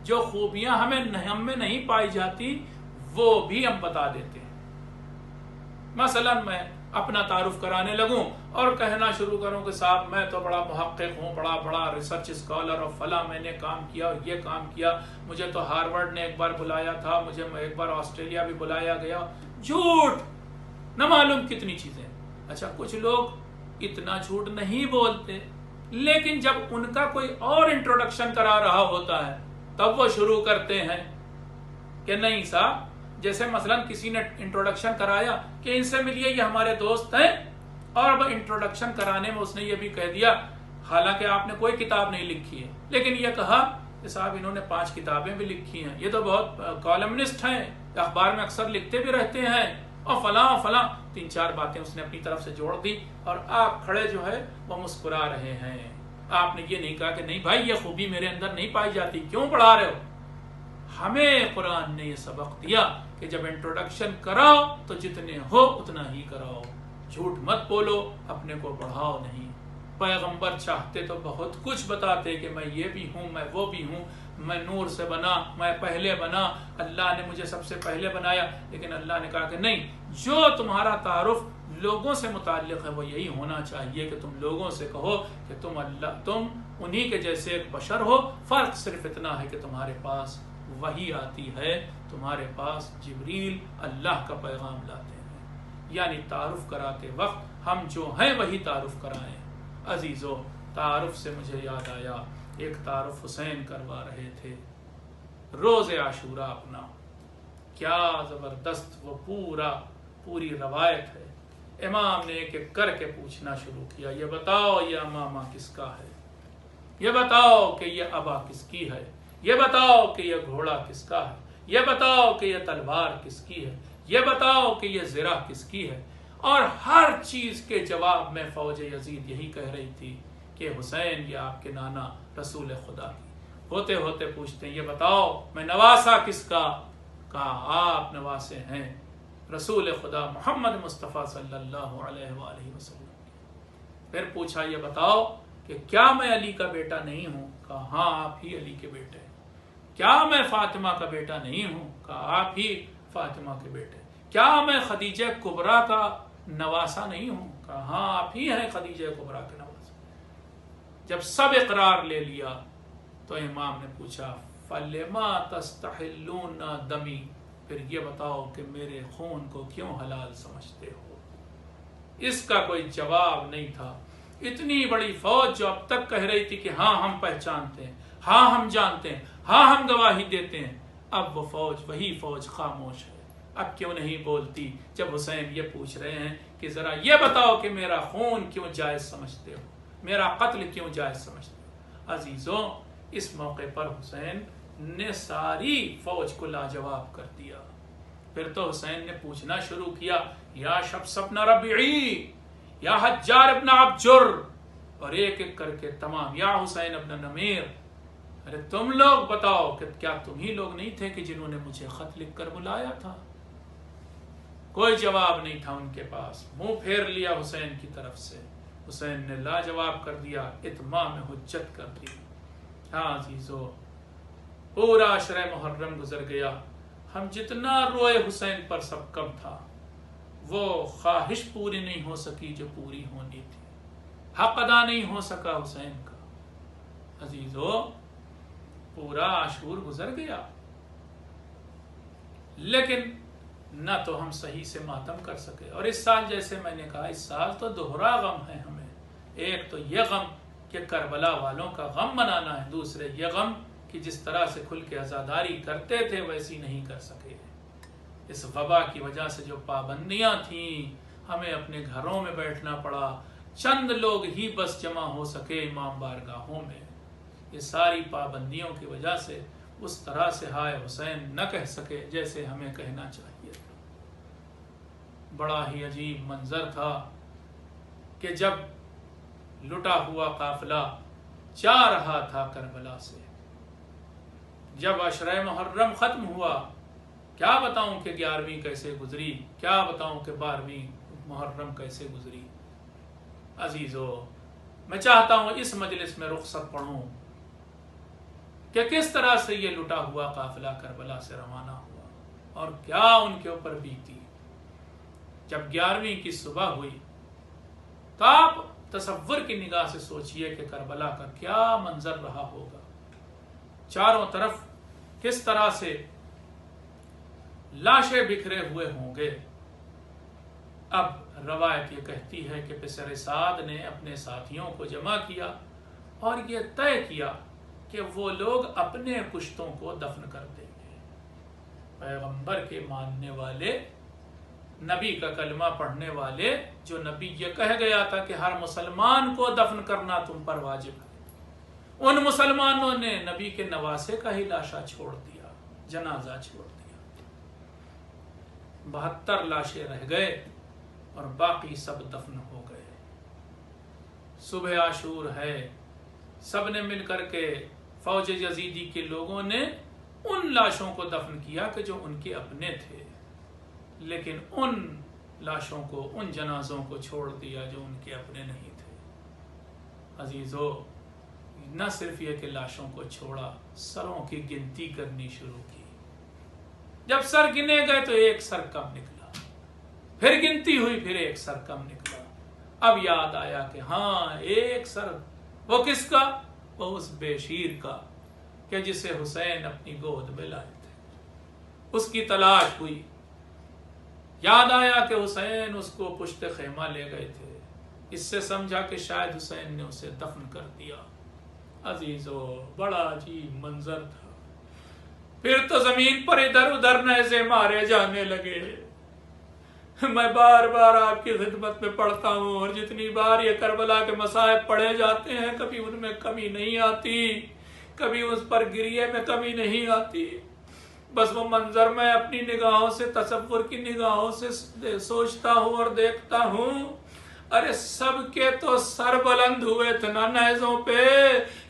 جو خوبیاں ہم میں نہیں پائی جاتی، وہ بھی ہم بتا دیتے ہیں۔ مثلا میں اپنا تعارف کرانے لگوں اور کہنا شروع کروں کہ صاحب میں تو بڑا محقق ہوں، بڑا ریسرچ اسکالر اور فلاں میں نے کام کیا اور یہ کام کیا، مجھے تو ہارورڈ نے ایک بار بلایا تھا، مجھے ایک بار آسٹریلیا بھی بلایا گیا، جھوٹ، نہ معلوم کتنی چیزیں۔ اچھا کچھ لوگ اتنا جھوٹ نہیں بولتے، لیکن جب ان کا کوئی اور انٹروڈکشن کرا رہا ہوتا ہے تب وہ شروع کرتے ہیں کہ نہیں صاحب، جیسے مثلا کسی نے انٹروڈکشن کرایا کہ ان سے ملیے، یہ ہمارے دوست ہیں، اور اب انٹروڈکشن کرانے میں اس نے یہ بھی کہہ دیا، حالانکہ آپ نے کوئی کتاب نہیں لکھی ہے، لیکن یہ کہا کہ صاحب انہوں نے 5 کتابیں بھی لکھی ہیں، یہ تو بہت کالمنسٹ ہیں، اخبار میں اکثر لکھتے بھی رہتے ہیں، اور فلاں 3-4 باتیں اس نے اپنی طرف سے جوڑ دی، اور آپ کھڑے جو ہے وہ مسکرا رہے ہیں۔ آپ نے یہ نہیں کہا کہ نہیں بھائی یہ خوبی میرے اندر نہیں پائی جاتی، کیوں پڑھا رہے ہو؟ ہمیں قرآن نے یہ سبق دیا کہ جب انٹروڈکشن کراؤ تو جتنے ہو اتنا ہی کراؤ، جھوٹ مت بولو، اپنے کو بڑھاؤ نہیں۔ پیغمبر چاہتے تو بہت کچھ بتاتے کہ میں یہ بھی ہوں، میں وہ بھی ہوں، میں نور سے بنا، میں پہلے بنا، اللہ نے مجھے سب سے پہلے بنایا، لیکن اللہ نے کہا کہ نہیں، جو تمہارا تعارف لوگوں سے متعلق ہے وہ یہی ہونا چاہیے کہ تم لوگوں سے کہو کہ تم انہی کے جیسے ایک بشر ہو، فرق صرف اتنا ہے کہ تمہارے پاس وحی آتی ہے، تمہارے پاس جبریل اللہ کا پیغام لاتے ہیں۔ یعنی تعارف کراتے وقت ہم جو ہیں وہی تعارف کرائیں۔ عزیزو، تعارف سے مجھے یاد آیا، ایک تعارف حسین کروا رہے تھے روز عاشورہ اپنا، کیا زبردست وہ پوری روایت ہے۔ امام نے ایک ایک کر کے پوچھنا شروع کیا، یہ بتاؤ یہ امامہ کس کا ہے، یہ بتاؤ کہ یہ ابا کس کی ہے، یہ بتاؤ کہ یہ گھوڑا کس کا ہے، یہ بتاؤ کہ یہ تلوار کس کی ہے، یہ بتاؤ کہ یہ زرہ کس کی ہے۔ اور ہر چیز کے جواب میں فوج یزید یہی کہہ رہی تھی کہ حسین یہ آپ کے نانا رسول خدا کی۔ ہوتے ہوتے پوچھتے ہیں یہ بتاؤ میں نواسا کس کا، کہا آپ نواسے ہیں رسول خدا محمد مصطفیٰ صلی اللہ علیہ وآلہ وسلم۔ پھر پوچھا یہ بتاؤ کہ کیا میں علی کا بیٹا نہیں ہوں، کہا ہاں آپ ہی علی کے بیٹے ہیں۔ کیا میں فاطمہ کا بیٹا نہیں ہوں، کہا آپ ہی فاطمہ کے بیٹے۔ کیا میں خدیجہ کبریٰ کا نواسا نہیں ہوں، کہا ہاں آپ ہی ہیں خدیجہ کبریٰ کے نواسا۔ جب سب اقرار لے لیا تو امام نے پوچھا فَلِمَا تَسْتَحِلُّونَ دَمِي، پھر یہ بتاؤ کہ میرے خون کو کیوں حلال سمجھتے ہو۔ اس کا کوئی جواب نہیں تھا۔ اتنی بڑی فوج جو اب تک کہہ رہی تھی کہ ہاں ہم پہچانتے ہیں، ہاں ہم جانتے ہیں، ہاں ہم گواہی دیتے ہیں، اب وہ فوج، وہی فوج خاموش ہے۔ اب کیوں نہیں بولتی جب حسین یہ پوچھ رہے ہیں کہ ذرا یہ بتاؤ کہ میرا خون کیوں جائز سمجھتے ہو، میرا قتل کیوں جائز سمجھتے ہو؟ عزیزوں، اس موقع پر حسین نے ساری فوج کو لاجواب کر دیا۔ پھر تو حسین نے پوچھنا شروع کیا، یا شمس ابن ربیعی، یا حجار ابن عبجر، اور ایک ایک کر کے تمام، یا حسین ابن نمیر، ارے تم لوگ بتاؤ کہ کیا تم ہی لوگ نہیں تھے کہ جنہوں نے مجھے خط لکھ کر بلایا تھا؟ کوئی جواب نہیں تھا ان کے پاس، منہ پھیر لیا حسین کی طرف سے۔ حسین نے لاجواب کر دیا، اتمام حجت کر دی۔ ہاں عزیزو، پورا عشرہ محرم گزر گیا، ہم جتنا روئے حسین پر سب کم تھا۔ وہ خواہش پوری نہیں ہو سکی جو پوری ہونی تھی، حق ادا نہیں ہو سکا حسین کا۔ عزیزو، پورا عاشور گزر گیا، لیکن نہ تو ہم صحیح سے ماتم کر سکے۔ اور اس سال جیسے میں نے کہا، اس سال تو دوہرا غم ہے ہمیں۔ ایک تو یہ غم کہ کربلا والوں کا غم منانا ہے، دوسرے یہ غم کہ جس طرح سے کھل کے عزاداری کرتے تھے ویسی نہیں کر سکے۔ اس وبا کی وجہ سے جو پابندیاں تھیں، ہمیں اپنے گھروں میں بیٹھنا پڑا، چند لوگ ہی بس جمع ہو سکے امام بارگاہوں میں۔ یہ ساری پابندیوں کی وجہ سے اس طرح سے ہائے حسین نہ کہہ سکے جیسے ہمیں کہنا چاہیے تھا۔ بڑا ہی عجیب منظر تھا کہ جب لٹا ہوا قافلہ جا رہا تھا کربلا سے، جب عشرہ محرم ختم ہوا، کیا بتاؤں کہ 11ویں کیسے گزری، کیا بتاؤں کہ 12ویں محرم کیسے گزری۔ عزیزو، میں چاہتا ہوں اس مجلس میں رخصت پڑھوں کہ کس طرح سے یہ لٹا ہوا قافلہ کربلا سے روانہ ہوا اور کیا ان کے اوپر بیتی۔ جب 11ویں کی صبح ہوئی تو آپ تصور کی نگاہ سے سوچئے کہ کربلا کا کیا منظر رہا ہوگا۔ چاروں طرف کس طرح سے لاشیں بکھرے ہوئے ہوں گے۔ اب روایت یہ کہتی ہے کہ پسر سعد نے اپنے ساتھیوں کو جمع کیا اور یہ طے کیا کہ وہ لوگ اپنے کشتوں کو دفن کر دیں گے۔ پیغمبر کے ماننے والے، نبی کا کلمہ پڑھنے والے، جو نبی یہ کہہ گیا تھا کہ ہر مسلمان کو دفن کرنا تم پر واجب ہے، ان مسلمانوں نے نبی کے نواسے کا ہی لاشا چھوڑ دیا، جنازہ چھوڑ دیا۔ 72 لاشیں رہ گئے اور باقی سب دفن ہو گئے۔ صبح عاشور ہے، سب نے مل کر کے، فوج یزیدی کے لوگوں نے ان لاشوں کو دفن کیا کہ جو ان کے اپنے تھے، لیکن ان لاشوں کو، ان جنازوں کو چھوڑ دیا جو ان کے اپنے نہیں تھے۔ عزیزو، نہ صرف یہ کہ لاشوں کو چھوڑا، سروں کی گنتی کرنی شروع کی۔ جب سر گنے گئے تو ایک سر کم نکلا، پھر گنتی ہوئی، پھر ایک سر کم نکلا۔ اب یاد آیا کہ ہاں ایک سر، وہ کس کا؟ وہ اس بے شیر کا کہ جسے حسین اپنی گود میں لائے تھے۔ اس کی تلاش ہوئی، یاد آیا کہ حسین اس کو پشت خیمہ لے گئے تھے، اس سے سمجھا کہ شاید حسین نے اسے دفن کر دیا۔ عزیزو، بڑا عجیب منظر تھا۔ پھر تو زمین پر ادھر ادھر نیزے مارے جانے لگے۔ میں بار بار آپ کی خدمت میں پڑھتا ہوں، اور جتنی بار یہ کربلا کے مصائب پڑھے جاتے ہیں کبھی ان میں کمی نہیں آتی، کبھی اس پر گریے میں کمی نہیں آتی۔ بس وہ منظر میں اپنی نگاہوں سے، تصور کی نگاہوں سے سوچتا ہوں اور دیکھتا ہوں، ارے سب کے تو سر بلند ہوئے تھے نا نیزوں پہ،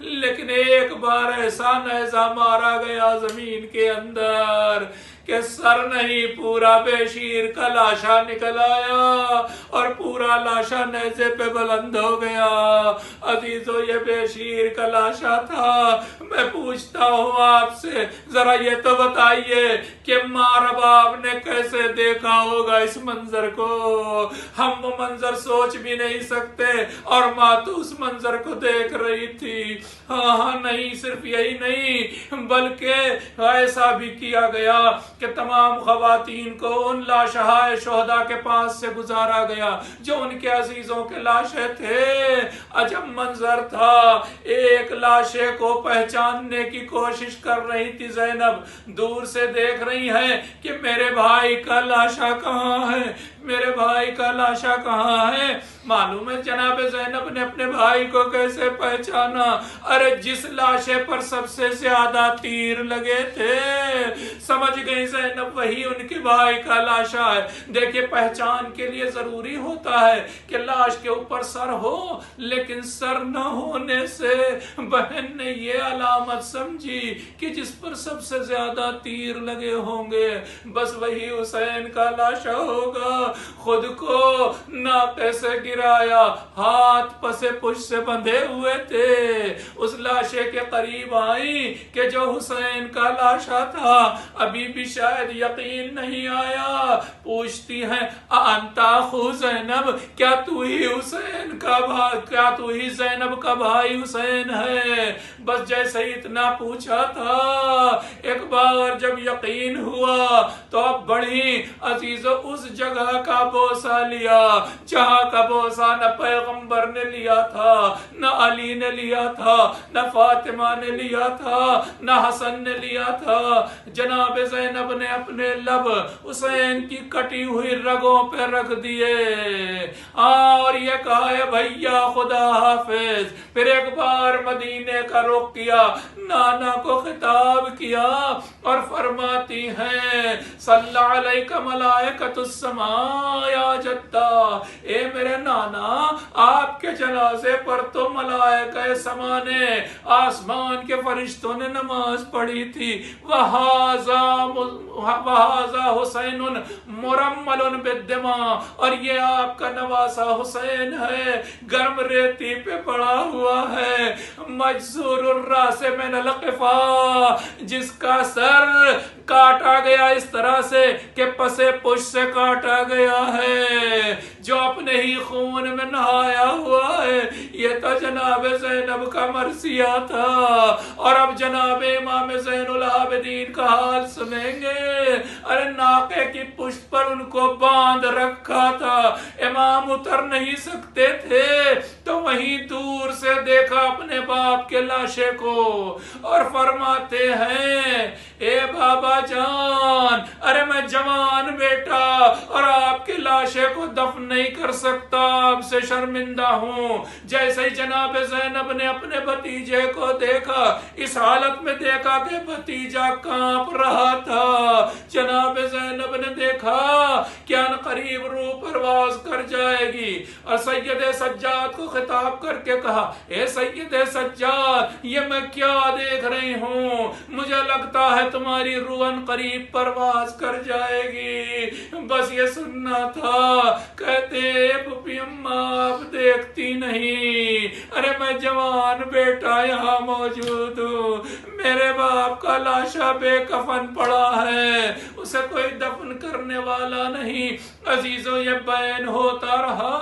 لیکن ایک بار ایسا نیزہ مارا گیا زمین کے اندر کہ سر نہیں، پورا بے شیر کا لاشا نکل آیا اور پورا لاشا نیزے پہ بلند ہو گیا۔ عزیزو، یہ بے شیر کا لاشا تھا۔ میں پوچھتا ہوں آپ سے، ذرا یہ تو بتائیے کہ ماں رباب نے کیسے دیکھا ہوگا اس منظر کو؟ ہم وہ منظر سوچ بھی نہیں سکتے، اور ماں تو اس منظر کو دیکھ رہی تھی۔ ہاں نہیں، صرف یہی نہیں بلکہ ایسا بھی کیا گیا کہ تمام خواتین کو ان لاشہائے شہداء کے پاس سے گزارا گیا جو ان کے عزیزوں کے لاشیں تھے۔ عجب منظر تھا، ایک لاشے کو پہچاننے کی کوشش کر رہی تھی زینب، دور سے دیکھ رہی ہے کہ میرے بھائی کا لاشا کہاں ہے، میرے بھائی کا لاشا کہاں ہے۔ معلوم ہے جناب زینب نے اپنے بھائی کو کیسے پہچانا؟ ارے جس لاشے پر سب سے زیادہ تیر لگے تھے، سمجھ گئی زینب وہی ان کے بھائی کا لاشا ہے۔ دیکھیں پہچان کے لیے ضروری ہوتا ہے کہ لاش کے اوپر سر ہو، لیکن سر نہ ہونے سے بہن نے یہ علامت سمجھی کہ جس پر سب سے زیادہ تیر لگے ہوں گے بس وہی حسین کا لاشا ہوگا۔ خود کو ناقے سے گرایا، ہاتھ پسے پشت سے بندھے ہوئے تھے، اس لاشے کے قریب آئی کہ جو حسین کا لاشا تھا۔ ابھی بھی شاید یقین نہیں آیا، پوچھتی ہیں انتا خو زینب، کیا تو ہی حسین کا بھائی، کیا تو ہی زینب کا بھائی حسین ہے؟ بس جیسے ہی اتنا پوچھا تھا، ایک بار جب یقین ہوا تو اب بڑی عزیزو اس جگہ کا بوسہ لیا جہاں کا بوسہ نہ پیغمبر نے لیا تھا، نہ علی نے لیا تھا، نہ فاطمہ نے لیا تھا، نہ حسن نے لیا تھا۔ جناب زینب نے اپنے لب حسین کی کٹی ہوئی رگوں پہ رکھ دیے اور یہ کہا ہے بھیا خدا حافظ۔ پھر ایک بار مدینے کا رخ کیا، نانا کو خطاب کیا اور فرماتی ہیں صلی علیک ملائکۃ السماء یا جدہ، اے میرے نانا آپ کے جنازے پر تو ملائکہ سما نے، آسمان کے فرشتوں نے نماز پڑھی تھی۔ وَهَذَا حُسَيْنٌ مُرَمَّلٌ بِالدِّمَاء، اور یہ آپ کا نواسا حسین ہے، گرم ریتی پہ پڑا ہوا ہے، مجزور الراس من القفا، جس کا سر کاٹا گیا اس طرح سے کہ پسے پشت سے کاٹا گیا ہے، جو اپنے ہی خون میں نہایا ہوا ہے۔ یہ تو جناب زینب کا مرثیہ تھا۔ اور اب جناب امام زین العابدین کا حال سنیں گے۔ ارے ناقے کی پشت پر ان کو باندھ رکھا تھا، امام اتر نہیں سکتے تھے، تو وہیں دور سے دیکھا اپنے باپ کے لاشے کو اور فرماتے ہیں اے بابا جان، ارے میں جوان بیٹا اور آپ کے لاشے کو دفن نہیں کر سکتا، آپ سے شرمندہ ہوں۔ جیسے ہی جناب زینب نے اپنے بھتیجے کو دیکھا، اس حالت میں دیکھا کہ بھتیجا کانپ رہا تھا، جناب زینب نے دیکھا کہ ان قریب روح پرواز کر جائے گی اور سید سجاد کو خطاب کر کے کہا اے سید سجاد، یہ میں کیا دیکھ رہی ہوں؟ مجھے لگتا ہے تمہاری روح ان قریب پرواز کر جائے گی، بس یہ سننا تھا۔ کہتے پھپھی اماں آپ دیکھتی نہیں، ارے میں جوان بیٹا یہاں موجود ہوں، میرے باپ کا لاشا بے کفن پڑا ہے، اسے کوئی دفن کرنے والا نہیں۔ عزیزوں یہ بیان ہوتا رہا۔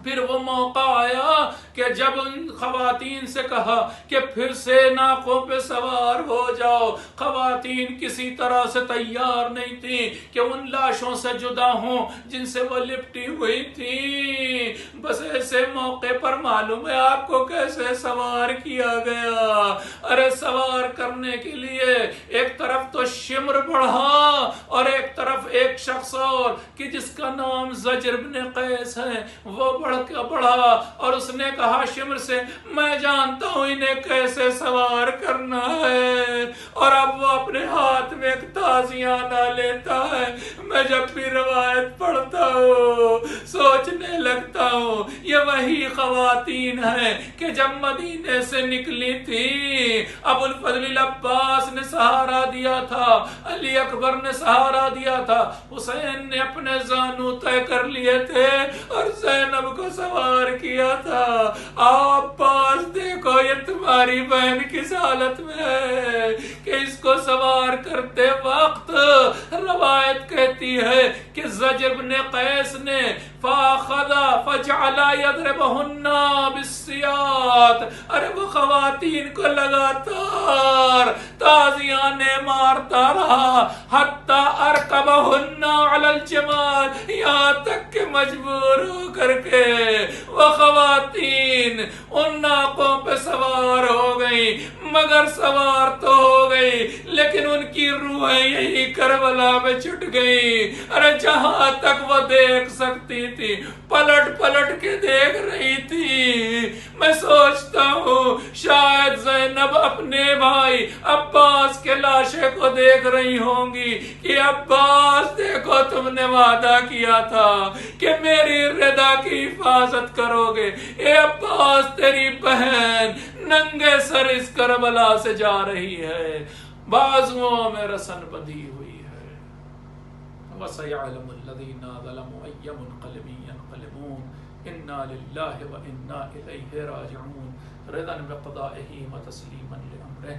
پھر وہ موقع آیا کہ جب ان خواتین سے کہا کہ پھر سے ناقوں پہ سوار ہو جاؤ، خواتین کسی طرح سے تیار نہیں تھی کہ ان لاشوں سے جدا ہوں جن سے وہ لپٹی ہوئی تھی۔ بس ایسے موقع پر معلوم ہے آپ کو کیسے سوار کیا گیا۔ ارے سوار کرنے کے لیے ایک طرف تو شمر بڑھا اور ایک طرف ایک شخص اور کہ جس کا نام زجر بن قیس ہے، وہ بڑھا اور اس نے کہا شمر سے میں جانتا ہوں انہیں کیسے سوار کرنا ہے، اور اب وہ اپنے ہاتھ میں ایک تازیانہ لیتا ہے۔ میں جب بھی روایت پڑھتا ہوں سوچنے لگتا ہوں یہ وہی خواتین ہیں کہ جب مدینے سے نکلی تھی، ابو الفضل عباس نے سہارا دیا تھا، علی اکبر نے سہارا دیا تھا، حسین نے اپنے زانو طے کر لیے تھے اور زینب کو سوار کیا تھا۔ آپ پاس دیکھو یہ تمہاری بہن کس حالت میں ہے کہ اس کو سوار کرتے وقت روایت کہتی ہے کہ زجر بن قیس نے فَأَخَذَ فَجَعَلَ يَضْرِبُهُنَّ بِالسِّيَاطِ، ارے وہ خواتین کو لگاتار تازیانے مارتا رہا حتی مجبور ہو کر کے وہ خواتین ان ناقوں پہ سوار ہو گئی، مگر سوار تو ہو گئی لیکن ان کی روحیں یہی کربلا میں چھٹ گئی۔ ارے جہاں تک وہ دیکھ سکتی تھی پلٹ پلٹ کے دیکھ رہی تھی۔ میں سوچتا ہوں شاید زینب اپنے بھائی عباس کے لاشے کو دیکھ رہی ہوں گی کہ عباس دیکھو تم نے وعدہ کیا تھا کہ میری رضا کی حفاظت کرو گے، اے عباس تیری بہن ننگے سر اس کربلا سے جا رہی ہے، بازوؤں میں رسن بندھی ہوئی ہے۔ وَسَيَعْلَمُ الَّذِينَ ظَلَمُوا أَيَّ مُنقَلِبٍ يَنقَلِبُونَ إِنَّا لِلَّهِ وَإِنَّا إِلَيْهِ رَاجِعُونَ رضا بقضائه وتسليما لأمره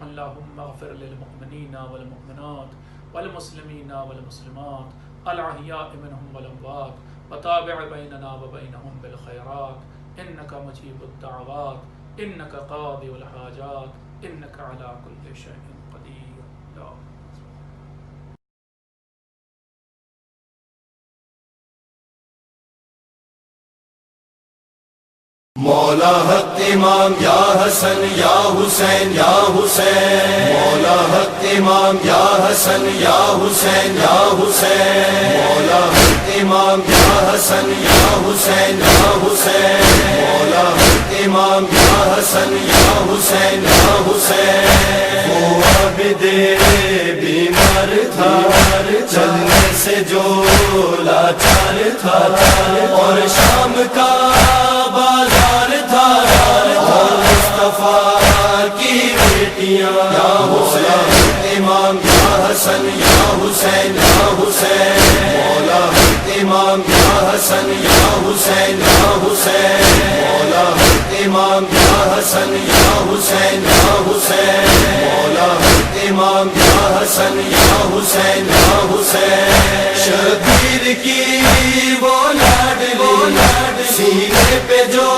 اللهم اغفر للمؤمنين والمؤمنات والمسلمين والمسلمات الأحياء منهم والأموات وتابع بيننا وبينهم بالخيرات إنك مجيب الدعوات إنك قاضي الحاجات إنك على كل شيء قدير يا مولا حق امام یا حسن یا حسین یا حسین، مولا حق امام یا حسن یا حسین یا حسین، مولا حق امام یا حسن یا حسین یا حسین، مولا حق امام یا حسن یا حسین یا حسین۔ وہ عابد بیمار تھا، چلنے سے جو لاچار تھا، اور شام کا بازار تھا، اور مصطفیٰ کی بیٹیاں یا حسین امام یا حسن یا حسین یا حسین، مولا امام یا حسن یا حسین یا حسین، مولا امام یا حسن یا حسین یا حسین، مولا امام یا حسن یا حسین یا حسین۔ شبیر کی وہ لاڈلی سینے پہ جو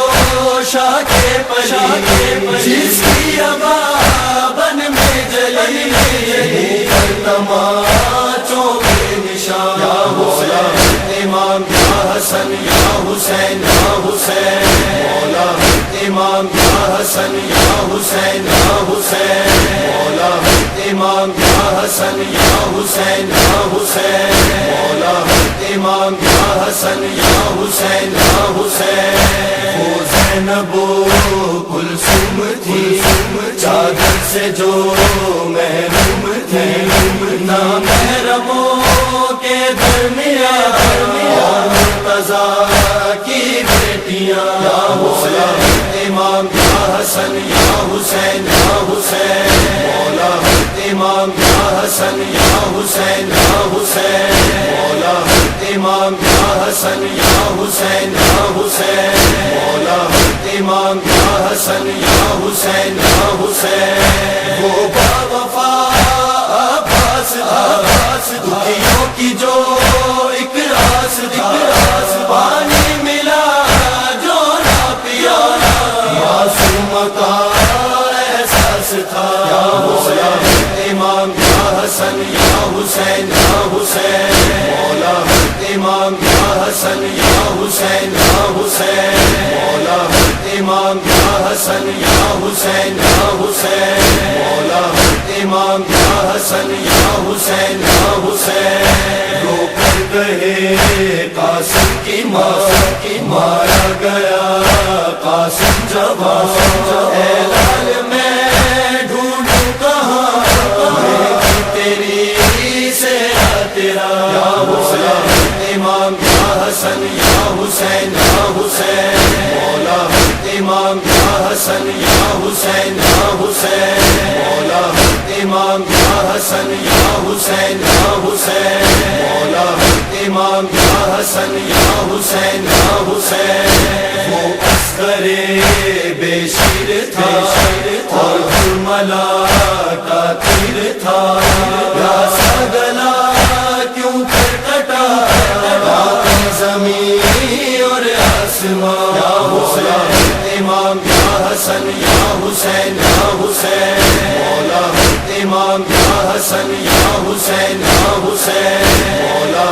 شاہ کے پلی، جس کی ابابن میں جلی، تماچوں کے نشان یا حسین امام یا حسن یا حسین یا حسین، مولا امام یا حسن یا حسین یا حسین، مولا امام یا حسن یا حسین یا حسین، مولا امام یا حسن یا حسین یا حسین۔ وہ زینب و کلثوم تھی چادر سے جو محروم تھی، نامحرموں کے درمیان، اور مرتضیٰ کی بیٹیاں یا حسین امام یا حسن یا حسین یا حسین، مولا امام یا حسن یا حسین یا حسین، مولا امام یا حسن یا حسین یا حسین، مولا امام یا حسن یا حسین یا حسین۔ وہ باوفا عباس دکھیوں کی جو اکراس پانی ملا جو نہ پیا، معصوم کا احساس تھا یا حسین امام یا حسن یا حسین یا حسین، مولا امام یا حسن یا حسین یا حسین، مولا امام یا حسن یا حسین یا حسین، مولا امام یا حسن یا حسین یا حسین۔ رو کر گئے قاسم کی ماں، مارا گیا قاسم جوان، اے لال میں ڈھونڈوں کہاں میں تیری سے تیرا یا حسین امام یا حسن یا حسین یا حسین، مولا امام یا حسن یا حسین یا حسین، مولا امام یا حسن یا حسین یا حسین، مولا امام یا حسن یا حسین یا حسین۔ وہ اصغر بے شیر تھا اور کرملا کا تیر تھا، پیاسا گلا کیوں کر کٹا زمین اور آسمان یا حسین امام یا حسن یا حسین یا حسین، مولا امام یا حسن یا حسین یا حسین، مولا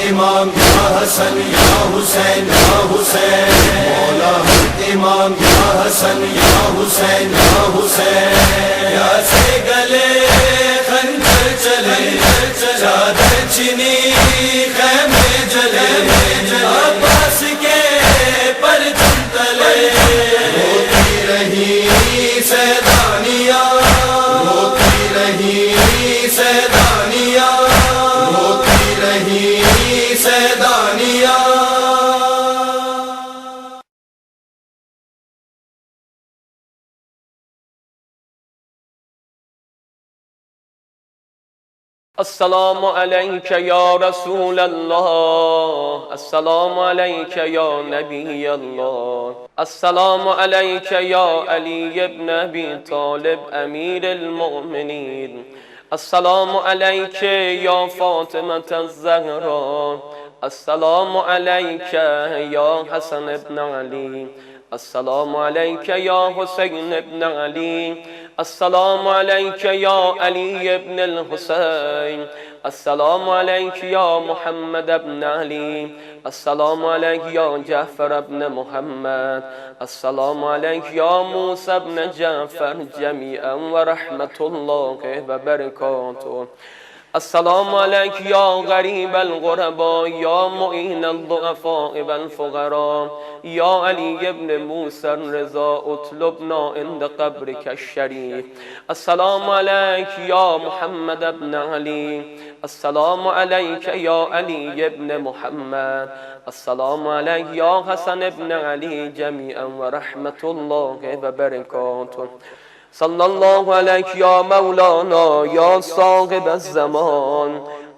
امام یا حسن یا حسین یا حسین مولا امام یا حسن یا حسین یا حسین یا سے گلے خنجر چلے چادر چنی خیمے جلے عباس کے پرچم تلے روتی رہی سیدانیاں روتی رہی سیدانیاں روتی رہی سیدانیاں السلام علیک یا رسول اللہ، السلام علیک یا نبی اللہ، السلام علیک یا علی ابن ابی طالب امیر المؤمنین، السلام علیک یا فاطمة الزہرا، السلام علیک یا حسن ابن علی، السلام علیک یا حسین ابن علی، السلام علیک یا علی ابن الحسین، السلام علیک یا محمد ابن علی، السلام علیک یا جعفر ابن محمد، السلام علیک یا موسیٰ ابن جعفر جمیعا ورحمت اللہ وبرکاتہ، السلام علیک یا غریب الغرباء یا معین الضعفاء والفقراء یا علی ابن موسیٰ الرضا اطلبنا عند قبرک الشریف، السلام علیک یا محمد ابن علی، السلام علیک یا علی ابن محمد، السلام علیک یا حسن ابن علی جمیعا ورحمت اللہ وبرکاتہ، صلی اللہ علیک یا مولانا یا صاحب الزمان،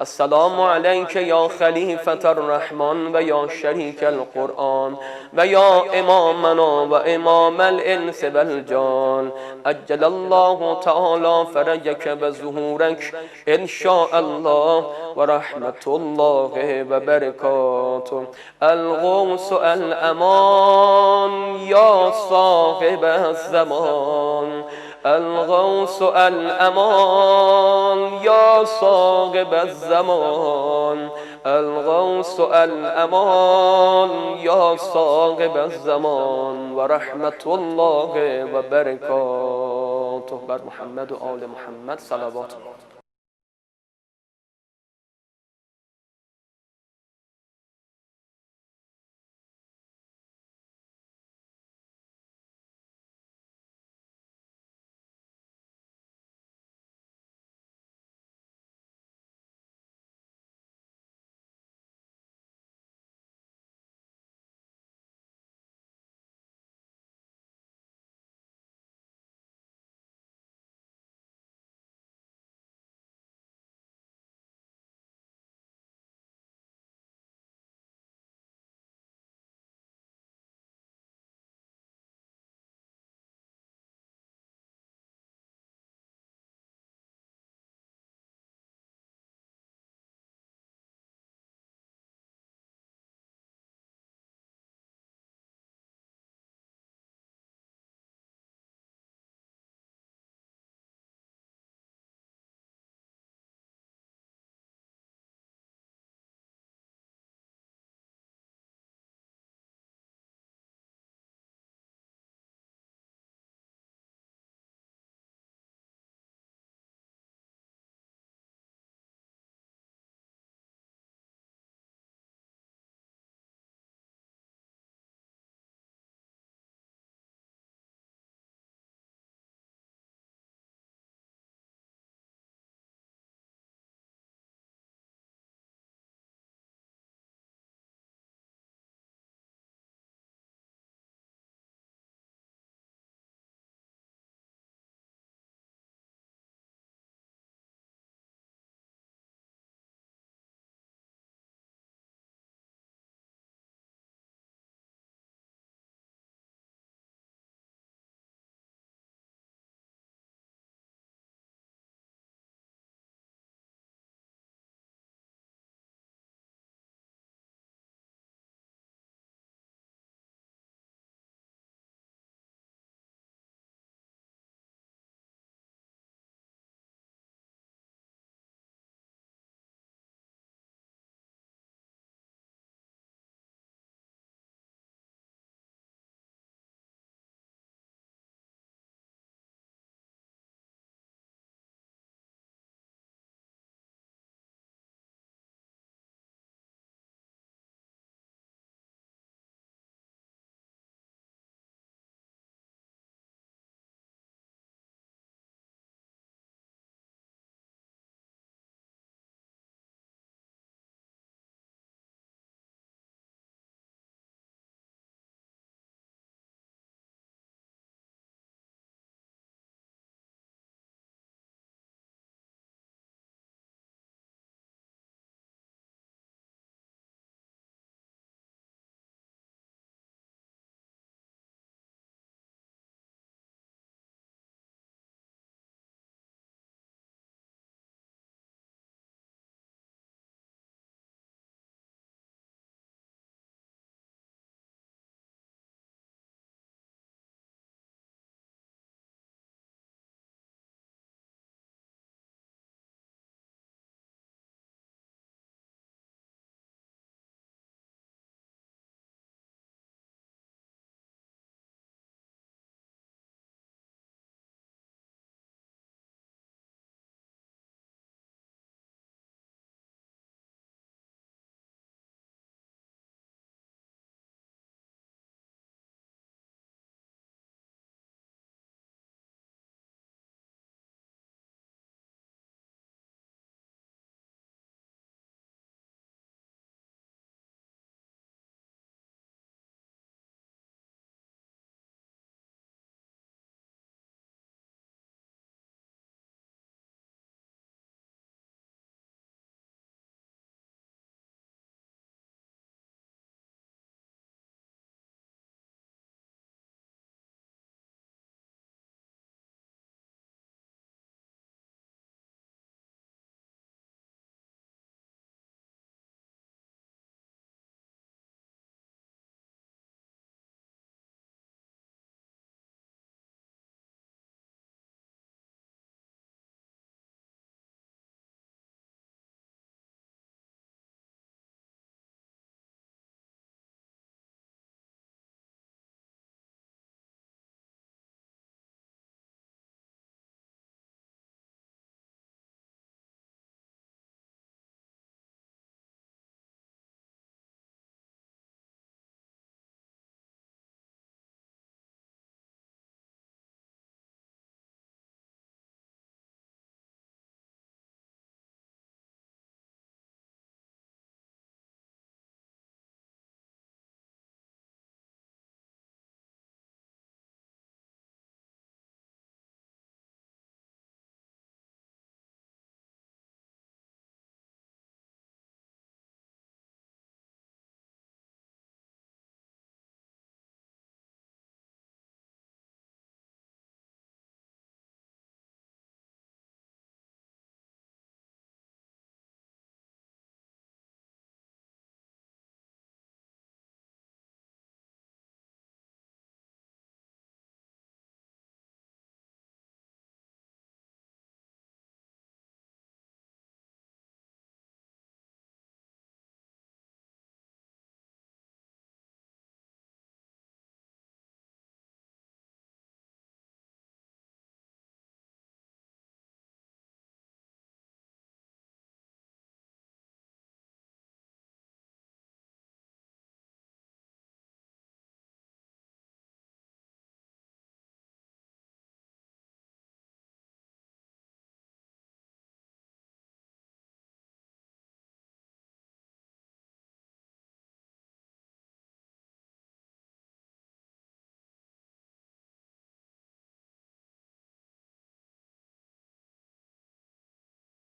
السلام علیک یا خلیفة الرحمن و یا شریک القرآن و یا امامنا و امام الانس والجان، اجل اللہ تعالی فرجک و ظہورک انشاء اللہ و رحمت اللہ و برکاتہ، الغوث الامان یا صاحب الزمان، الغوث الامان یا صاحب الزمان، الغوث الامان یا صاحب الزمان ورحمت اللہ وبرکاتہ، بر محمد و آل محمد صلوات اللہ.